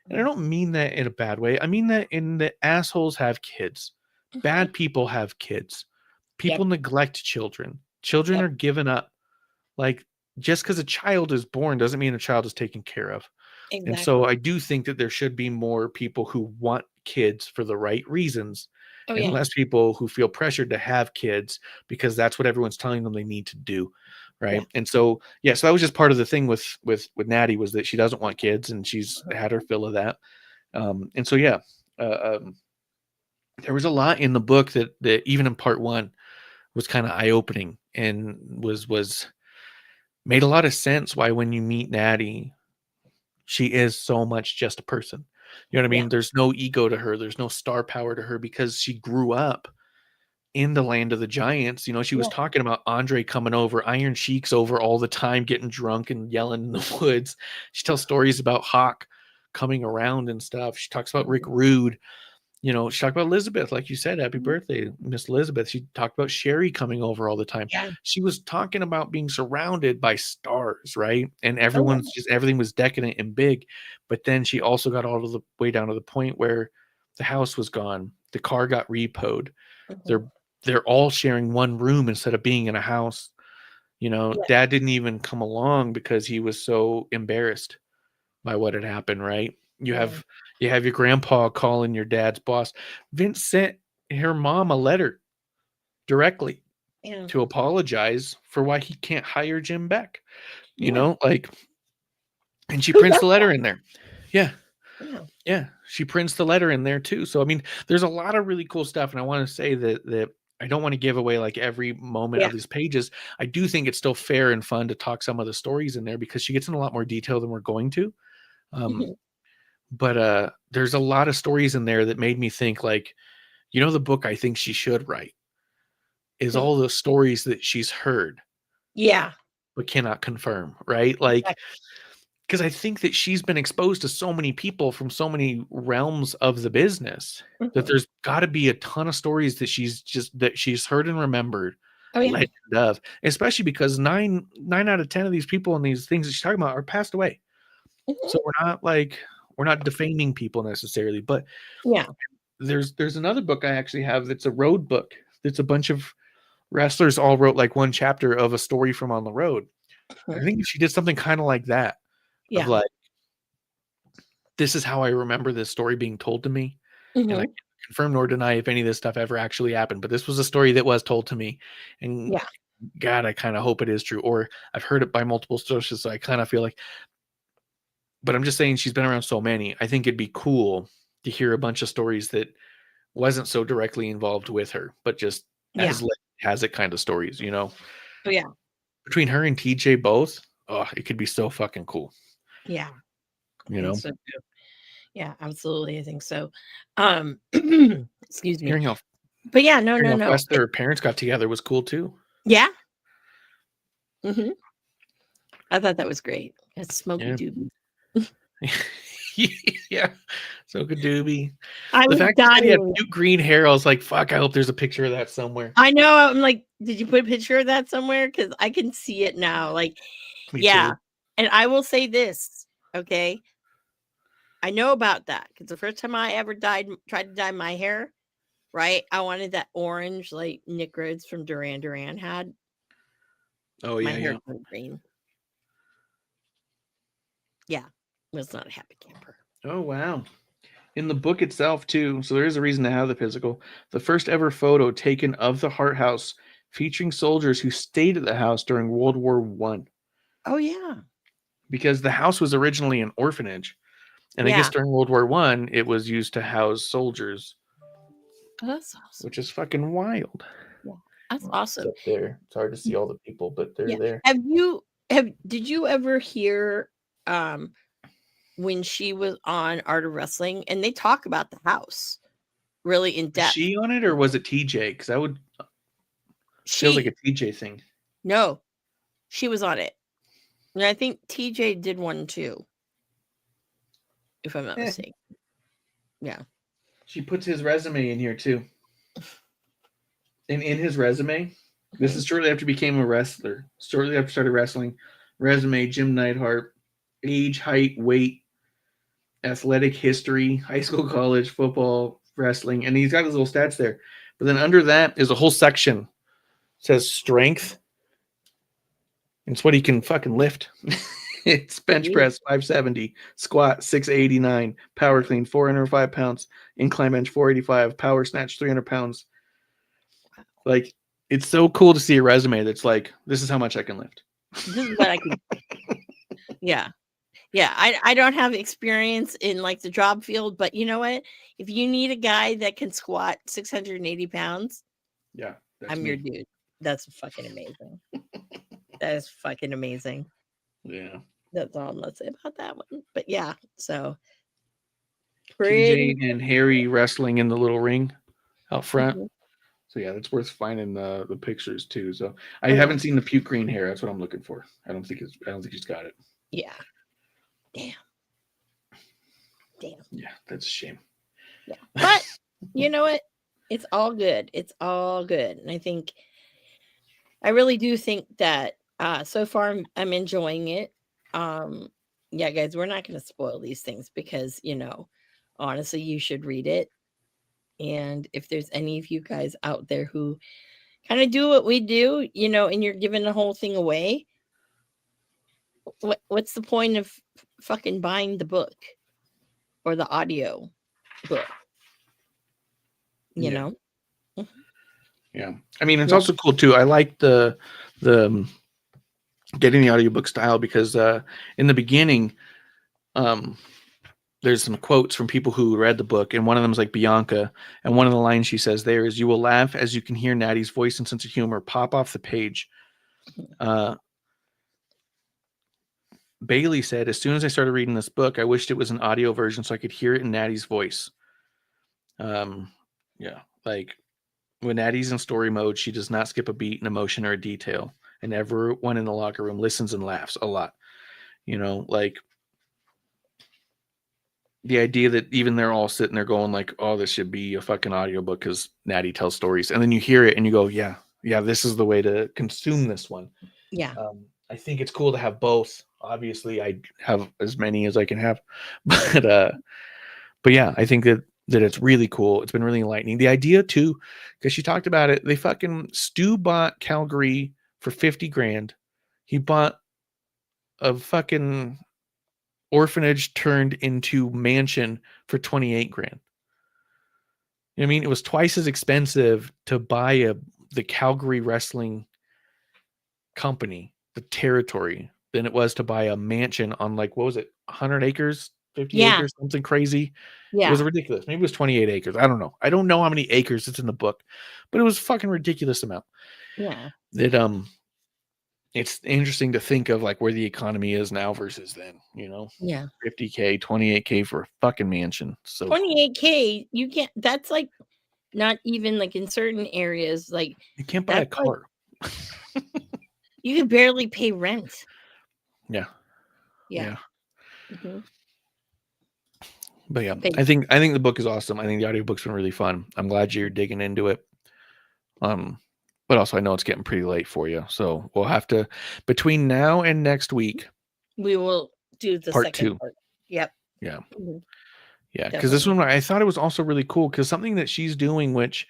And I don't mean that in a bad way. I mean that in that assholes have kids. Bad people have kids. People neglect children. Children are given up. Like, just because a child is born doesn't mean a child is taken care of. Exactly. And so I do think that there should be more people who want kids for the right reasons, and less people who feel pressured to have kids because that's what everyone's telling them they need to do. Right. Yeah. And so, so that was just part of the thing with Natty, was that she doesn't want kids and she's had her fill of that. And so, there was a lot in the book that even in part one was kind of eye opening and was made a lot of sense why when you meet Natty, she is so much just a person. You know what I mean? There's no ego to her. There's no star power to her because she grew up in the land of the giants. She was talking about Andre coming over, Iron Sheik's over all the time, getting drunk and yelling in the woods. She tells stories about Hawk coming around and stuff. She talks about Rick Rude. She talked about Elizabeth, like you said, happy birthday, Miss Elizabeth. She talked about Sherry coming over all the time. Yeah. She was talking about being surrounded by stars, right? And everything was decadent and big. But then she also got all the way down to the point where the house was gone. The car got repoed. They're all sharing one room instead of being in a house. Dad didn't even come along because he was so embarrassed by what had happened, right? You have your grandpa calling your dad's boss. Vince sent her mom a letter directly to apologize for why he can't hire Jim Beck. And she prints the letter in there. Yeah. She prints the letter in there too. So I mean, there's a lot of really cool stuff, and I want to say that I don't want to give away like every moment of these pages. I do think it's still fair and fun to talk some of the stories in there because she gets in a lot more detail than we're going to. But there's a lot of stories in there that made me think, like, the book I think she should write is all the stories that she's heard. Yeah. But cannot confirm, right? Like, because I think that she's been exposed to so many people from so many realms of the business that there's got to be a ton of stories that she's heard and remembered. Legend of, especially because nine out of 10 of these people and these things that she's talking about are passed away. So we're not defaming people necessarily, but there's another book I actually have that's a road book. That's a bunch of wrestlers all wrote like one chapter of a story from on the road. I think if she did something kind of like that, of like, this is how I remember this story being told to me, and I confirm nor deny if any of this stuff ever actually happened, but this was a story that was told to me, and Yeah. God, I kind of hope it is true, or I've heard it by multiple sources, so I kind of feel like. But I'm just saying, she's been around so many. I think it'd be cool to hear a bunch of stories that wasn't so directly involved with her, but just Yeah. as has it kind of stories, you know. Oh, yeah. Between her and TJ both, oh, it could be so fucking cool. Yeah. You know, so too. Yeah, absolutely. I think so. Excuse me. hearing how But yeah, no. fast their parents got together was cool too. Yeah. Mm-hmm. I thought that was great. It's Smokey Doobie. Yeah, so good doobie. I The was fact that he had dying. cute green hair, I was like, fuck, I hope there's a picture of that somewhere. I know. I'm like, did you put a picture of that somewhere? Because I can see it now. Like, Me yeah. too. And I will say this, okay? I know about that because the first time I ever tried to dye my hair, right? I wanted that orange, like Nick Rhodes from Duran Duran had. Oh My yeah, hair yeah. turned green. Yeah, was not a happy camper. Oh wow. In the book itself too, so there is a reason to have the physical. The first ever photo taken of the Hart House featuring soldiers who stayed at the house during World War One. Oh yeah, Because the house was originally an orphanage. And I yeah. guess during World War One, it was used to house soldiers, Oh, that's awesome. which is fucking wild. Yeah, that's It's awesome. up there. It's hard to see all the people, but they're Yeah. there. Did you ever hear when she was on Art of Wrestling and they talk about the house really in Was depth? she on it or was it TJ? Because that would feels like a TJ thing. No, she was on it. And I think TJ did one too. If I'm not mistaken. Yeah. She puts his resume in here too. And in his resume, this is shortly after he became a wrestler. Shortly after started wrestling. Resume, Jim Neidhart, age, height, weight, athletic history, high school, college, football, wrestling, and he's got his little stats there. But then under that is a whole section. It says strength. It's what he can fucking lift. It's bench press 570, squat 689, power clean 405 pounds, incline bench 485, power snatch 300 pounds. Like, it's so cool to see a resume that's like, this is how much I can lift. This is what I can. Yeah. Yeah. I don't have experience in like the job field, but you know what? If you need a guy that can squat 680 pounds, yeah, I'm your dude. That's fucking amazing. That is fucking amazing. Yeah. That's all I'm gonna say about that one. But yeah, so TJ and Harry wrestling in the little ring out front. Mhm. So yeah, that's worth finding the pictures too. So I haven't seen the puke green hair. That's what I'm looking for. I don't think he's got it. Yeah. Damn. Yeah, that's a shame. Yeah. But you know what? It's all good. It's all good. And I really do think that so far I'm enjoying it. Yeah, guys, we're not going to spoil these things because, honestly, you should read it. And if there's any of you guys out there who kind of do what we do, and you're giving the whole thing away, what's the point of fucking buying the book or the audio book? You know? Yeah. I mean, it's also cool too. I like the getting the audiobook style because in the beginning, there's some quotes from people who read the book, and one of them is like Bianca, and one of the lines she says there is, "You will laugh as you can hear Natty's voice and sense of humor pop off the page." Bailey said, "As soon as I started reading this book, I wished it was an audio version so I could hear it in Natty's voice." Yeah, like when Natty's in story mode, she does not skip a beat, an emotion, or a detail, and everyone in the locker room listens and laughs a lot. Like the idea that even they're all sitting there going like, "Oh, this should be a fucking audiobook because Natty tells stories," and then you hear it and you go, "Yeah, this is the way to consume this one." Yeah. I think it's cool to have both. Obviously, I have as many as I can have, but yeah, I think that it's really cool. It's been really enlightening. The idea too, because she talked about it. They fucking Stu bought Calgary for 50 grand. He bought a fucking orphanage turned into mansion for 28 grand. I mean, it was twice as expensive to buy the Calgary Wrestling Company, the territory, than it was to buy a mansion on like, what was it, 100 acres, 50 Yeah. acres, something crazy. It Yeah. was ridiculous. Maybe it was 28 acres. I don't know. I don't know how many acres it's in the book, but it was a fucking ridiculous amount. Yeah. That it's interesting to think of like where the economy is now versus then, Yeah. 50K, 28K for a fucking mansion. So 28K, you can't, that's like not even like in certain areas, like you can't buy a that's like car. you can barely pay rent. Yeah. Yeah. Mhm. But yeah, But I think the book is awesome. I think the audiobook's been really fun. I'm glad you're digging into it. But also I know it's getting pretty late for you. So we'll have to, between now and next week, we will do the part second 2. part. Yep. Yeah. Mhm. Yeah. Because this Definitely. one, I thought it was also really cool because something that she's doing, which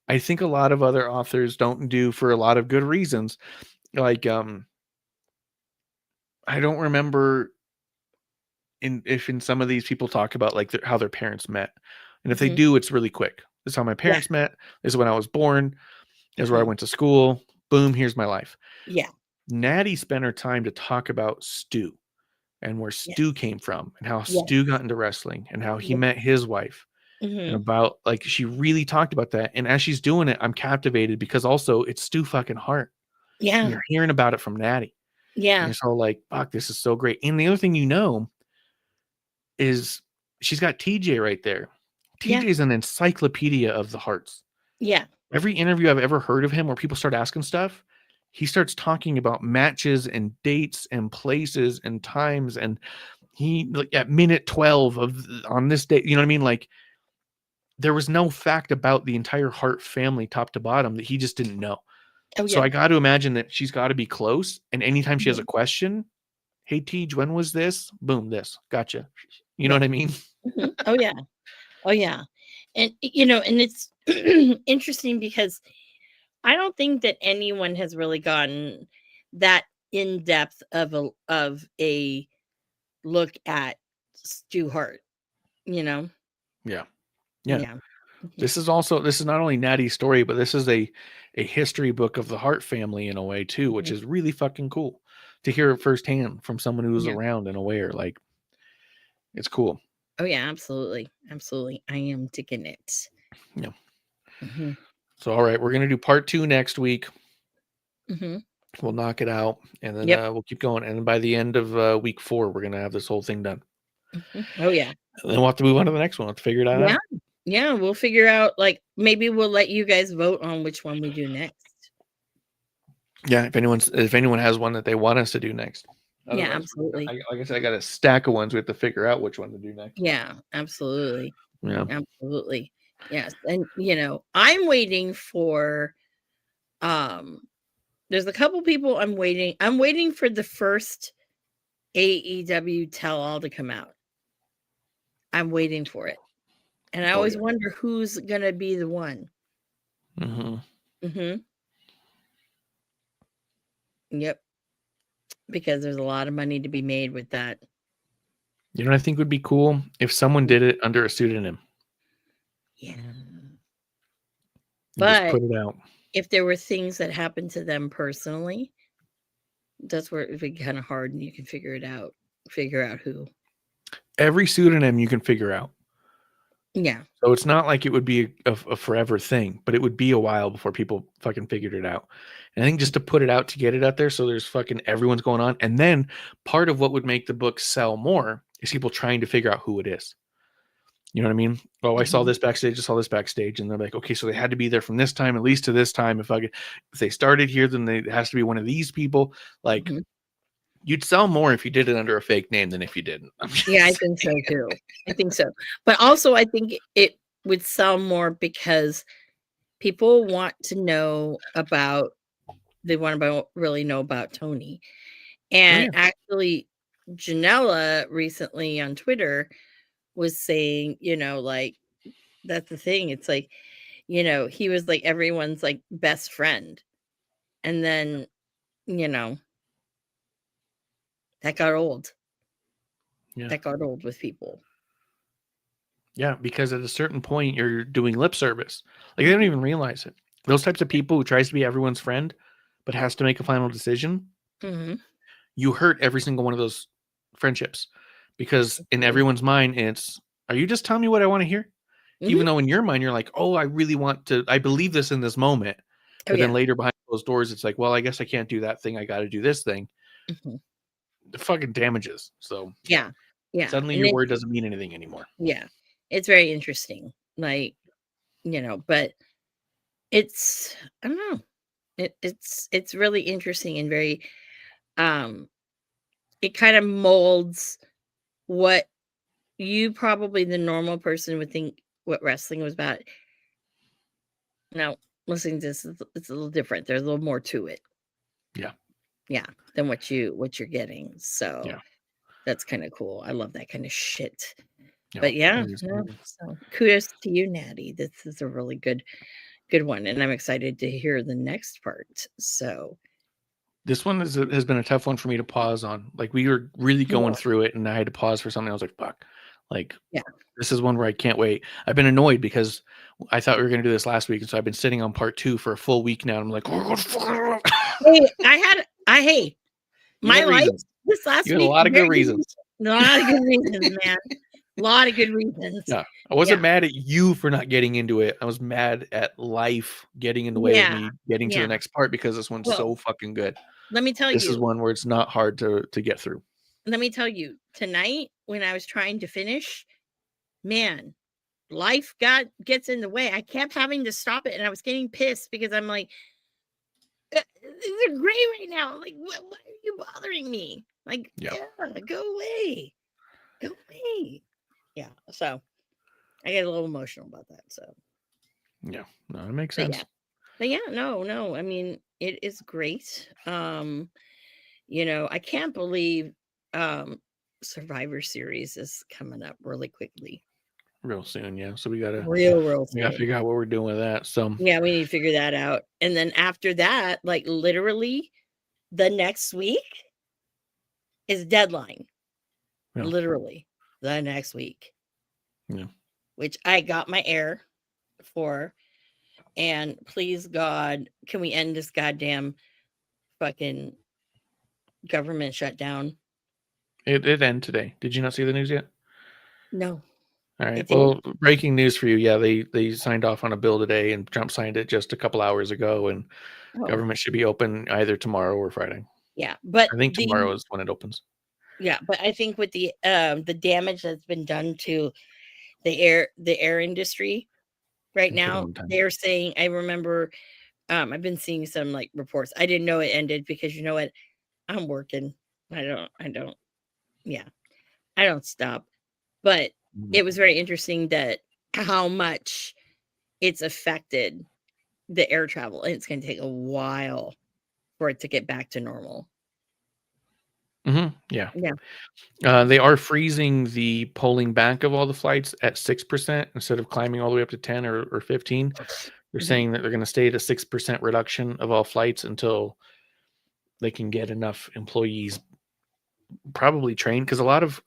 I think a lot of other authors don't do for a lot of good reasons. Like, I don't remember if in some of these people talk about like how their parents met. And if they Mhm. do, it's really quick. This is how my Yeah. parents met. This is when I was born. This is where I Uh-huh. went to school. Boom, here's my life. Yeah. Natty spent her time to talk about Stu and where Yeah. Stu came from and how Yeah. Stu got into wrestling and how he Yeah. met his wife and Mhm. about like she really talked about that. And as she's doing it, I'm captivated because also it's Stu fucking Hart. And Yeah. you're hearing about it from Natty. And Yeah. you're so like, fuck, this is so great. And the other thing is she's got TJ right there. TJ Yeah. is an encyclopedia of the Harts. Yeah. Every interview I've ever heard of him where people start asking stuff, he starts talking about matches and dates and places and times. And he like at minute 12 on this day, you know what I mean? Like there was no fact about the entire Hart family top to bottom that he just didn't know. Oh So yeah. I got to imagine that she's got to be close. And anytime she has a Mhm. question, hey Tej, when was this? Boom, this. Gotcha. You know Yeah. what I mean? Mhm. Oh yeah. Oh yeah. And and it's interesting because I don't think that anyone has really gotten that in depth of a look at Stu Hart, you know? Yeah. Yeah. Yeah. Mhm. This is not only Natty's story, but this is a history book of the Hart family in a way too, which Mhm. is really fucking cool to hear it firsthand from someone who was Yeah. around and aware. Like it's cool. Oh yeah, absolutely. Absolutely. I am digging it. Yeah. Mhm. So all right, we're gonna do part 2 next week. Mhm. We'll knock it out, and then Yep. we'll keep going. And by the end of week 4, we're gonna have this whole thing done. Mhm. Oh yeah. And then we'll have to move on to the next one. We'll have to figure that Yeah. out. Yeah, we'll figure out like maybe we'll let you guys vote on which one we do next. Yeah, if anyone has one that they want us to do next. Yeah, Otherwise, absolutely. like I said, I got a stack of ones we have to figure out which one to do next. Yeah, absolutely. Yeah. Absolutely. Yes. And I'm waiting for um there's a couple people I'm waiting. I'm waiting for the first AEW tell all to come out. I'm waiting for it. And I Oh always yeah. wonder who's going to be the one. Hmm. Mhm. Yep, because there's a lot of money to be made with that. You know what I think would be cool if someone did it under a pseudonym Yeah. and just But put it out. if there were things that happened to them personally, that's where it would be kind of hard and you can figure out who. Every pseudonym you can figure out. Yeah. So it's not like it would be a forever thing, but it would be a while before people fucking figured it out. And I think just to put it out to get it out there, so there's fucking everyone's going on. And then part of what would make the book sell more is people trying to figure out who it is. You know what I mean? Oh, I saw Mhm. this backstage. I saw this backstage, and they're like, okay, so they had to be there from this time at least to this time. If they started here, then it has to be one of these people. Like Mhm. you'd sell more if you did it under a fake name than if you didn't. I'm just Yeah, I saying. think so too. I think so. But also I think it would sell more because people want to know about really know about Tony. Oh And yeah, actually Janella recently on Twitter was saying, like that's the thing. It's like, he was like everyone's like best friend. And then, you know, that got old. yeah. That got old with people. Yeah, because at a certain point you're doing lip service. Like they don't even realize it. Those types of people who tries to be everyone's friend but has to make a final decision, Mhm. you hurt every single one of those friendships. Because in everyone's mind it's, are you just telling me what I want to hear? Mhm. Even though in your mind you're like, "Oh, I believe this in this moment." Oh, But then yeah. later behind closed doors it's like, "Well, I guess I can't do that thing. I got to do this thing." Mhm. The fucking damages. So Yeah. Yeah. suddenly And your word doesn't mean anything anymore. yeah, it's very interesting. Like, but it's, I don't know. It's really interesting and very, um, it kind of molds what you probably the normal person would think what wrestling was about. Now, listening to this, it's a little different. There's a little more to it. Yeah. Yeah, than what you're getting. So Yeah. that's kind of cool. I love that kind of shit. Yeah. But yeah, It is no, amazing. so kudos to you, Natty. This is a really good one, and I'm excited to hear the next part. So This one has been a tough one for me to pause on. Like we were really going yeah, through it, and I had to pause for something. I was like, "Fuck!" Like yeah. this is one where I can't wait. I've been annoyed because I thought we were going to do this last week, and so I've been sitting on part 2 for a full week now. And I'm like, "We're going to fuck it up." Hey, hey, You my had life reasons. this last You had a week, lot of good very good reasons. a lot of good reasons, man. A lot of good reasons. Yeah, I wasn't Yeah, mad at you for not getting into it. I was mad at life getting in the way of yeah, me getting to the yeah. next part because this one's Well, so fucking good. let me tell This is you, one where it's not hard to get through. tonight when I was trying to finish, man, life gets in the way. I kept having to stop it, and I was getting pissed because I'm like, these are great right now. Like, what are you bothering me? Like, Yeah. yeah, go away. Go away. Yeah. So I get a little emotional about that. So, Yeah, no, it makes but sense. yeah. But yeah, no. I mean, it is great. I can't believe Survivor Series is coming up really quickly. Real soon, yeah. So we gotta Real soon. figure out what we're doing with that. So Yeah, we need to figure that out. And then after that, like literally the next week is deadline. yeah, Literally the next week. yeah. Which I got my air for. And please God, can we end this goddamn fucking government shutdown? It ended today. Did you not see the news yet? No, All right. it didn't. Well, breaking news for you. Yeah, they signed off on a bill today, and Trump signed it just a couple hours ago, and Oh, government should be open either tomorrow or Friday. yeah. But I think tomorrow is when it opens. I think with the damage that's been done to the air industry right It's been a now, long time. they're saying, I remember I've been seeing some like reports. I didn't know it ended because you know what? I'm working. I don't stop. But Mhm. it was very interesting that how much it's affected the air travel, and it's going to take a while for it to get back to normal. Yeah. Yeah. They are freezing the pulling back of all the flights at 6% instead of climbing all the way up to 10 or 15. They're Mhm. saying that they're going to stay at a 6% reduction of all flights until they can get enough employees probably trained, because a lot of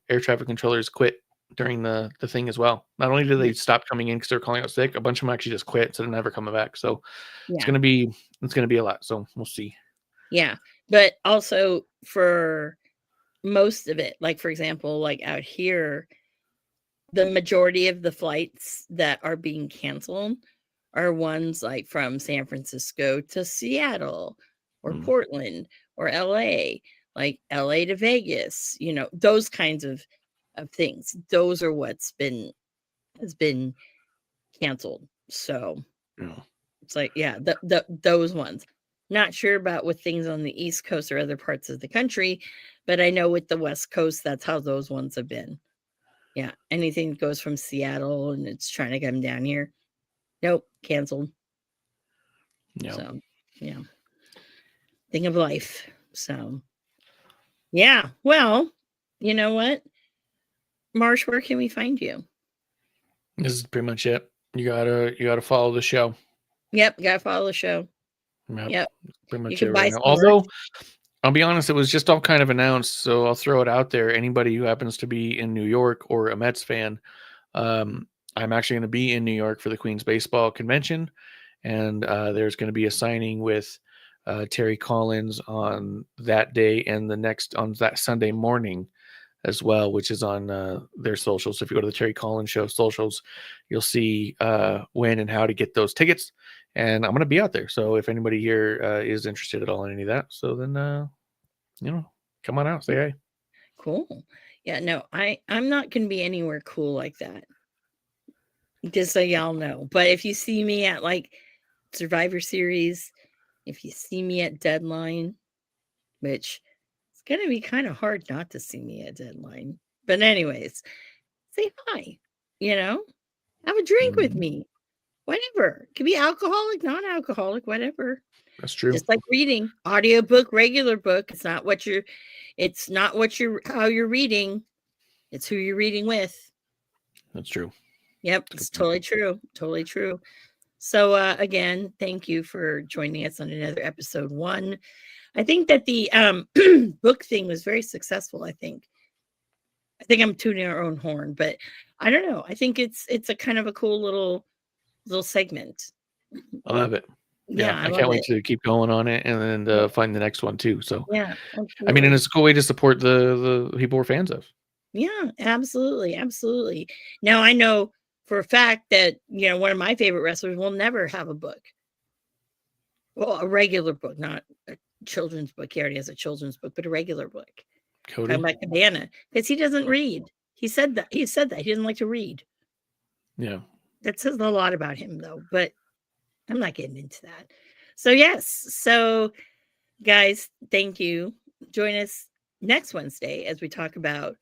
air traffic controllers quit during the thing as well. Not only did they stop coming in because they're calling out sick, a bunch of them actually just quit, so they're never coming back. So it's Yeah. gonna be a lot. So we'll see. Yeah. But also for most of it, like for example, like out here, the majority of the flights that are being canceled are ones like from San Francisco to Seattle or Mm. Portland or LA, like LA to Vegas, those kinds of things. Those are has been canceled. So Yeah. it's like, yeah, those ones. Not sure about with things on the East Coast or other parts of the country, but I know with the West Coast, that's how those ones have been. Yeah, anything that goes from Seattle and it's trying to come down here, nope, canceled. Yeah. So, yeah, thing of life. So, yeah, well, you know what, Marsh, where can we find you? This is pretty much it. You gotta follow the show. Yep, gotta follow the show. Yep, Pretty you much can it buy right now. some merch. Although I'll be honest, it was just all kind of announced, so I'll throw it out there. Anybody who happens to be in New York or a Mets fan, I'm actually going to be in New York for the Queen's Baseball Convention, and there's going to be a signing with Terry Collins on that day and on that Sunday morning as well, which is on their socials. So if you go to the Terry Collins Show socials, you'll see when and how to get those tickets. And I'm going to be out there. So if anybody here is interested at all in any of that, so then, come on out, say hey. Cool. Yeah, no, I'm not going to be anywhere cool like that. Just so y'all know. But if you see me at like Survivor Series, if you see me at Deadline, which it's going to be kind of hard not to see me at Deadline. But anyways, say hi, have a drink with me, whatever. It could be alcoholic, non-alcoholic, whatever. That's true. Just like reading, audiobook, regular book. It's not how you're reading. It's who you're reading with. That's true. Yep. It's totally true. Totally true. So again, thank you for joining us on another episode 1. I think that the book thing was very successful. I think I'm tooting our own horn, but I don't know. I think it's a kind of a cool little segment. I love it. Yeah, I can't wait to keep going on it and then find the next one too. So yeah, I mean, and it's a cool way to support the people we're fans of. Yeah, absolutely, absolutely. Now I know for a fact that one of my favorite wrestlers will never have a book. Well, a regular book, not a children's book. He already has a children's book, but a regular book. Cody, talking about Cabana, because he doesn't read. He said that he doesn't like to read. Yeah, that says a lot about him, though. But I'm not getting into that. So yes, so guys, thank you. Join us next Wednesday as we talk about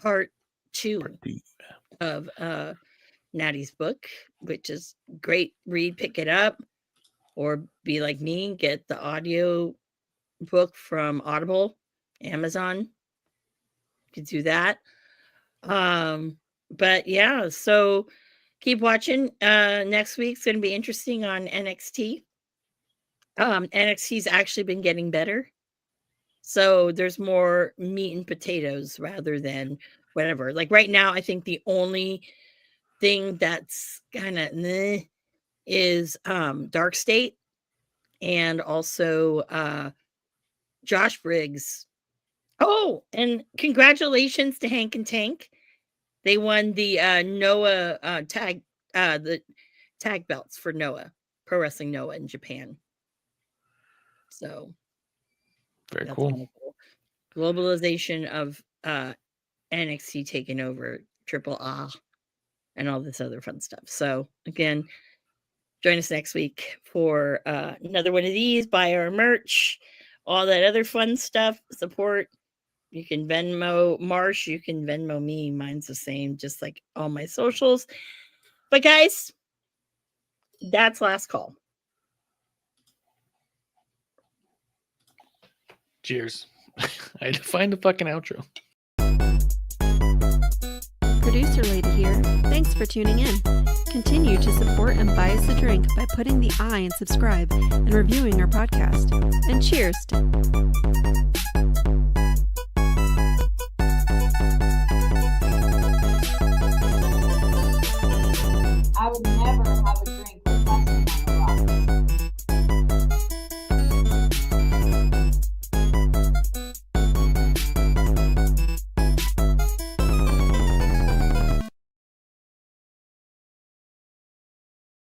part 2 of Natty's book, which is great. Read, pick it up, or be like me, get the audio book from Audible, Amazon. You can do that. But yeah, so keep watching. Next week's going to be interesting on NXT. NXT's actually been getting better. So there's more meat and potatoes rather than whatever. Like right now, I think the only thing that's kind of is Dark State, and also Josh Briggs. Oh, and congratulations to Hank and Tank. They won the Noah the tag belts for Noah, Pro Wrestling Noah in Japan. So very cool. Kind of cool. Globalization of NXT taking over Triple A and all this other fun stuff. So again, join us next week for another one of these. Buy our merch, all that other fun stuff. Support. You can Venmo Marsh. You can Venmo me. Mine's the same, just like all my socials. But guys, that's last call. Cheers. I had to find the fucking outro. Producer Lady here. Thanks for tuning in. Continue to support and buy us a drink by putting the I in subscribe and reviewing our podcast. And cheers.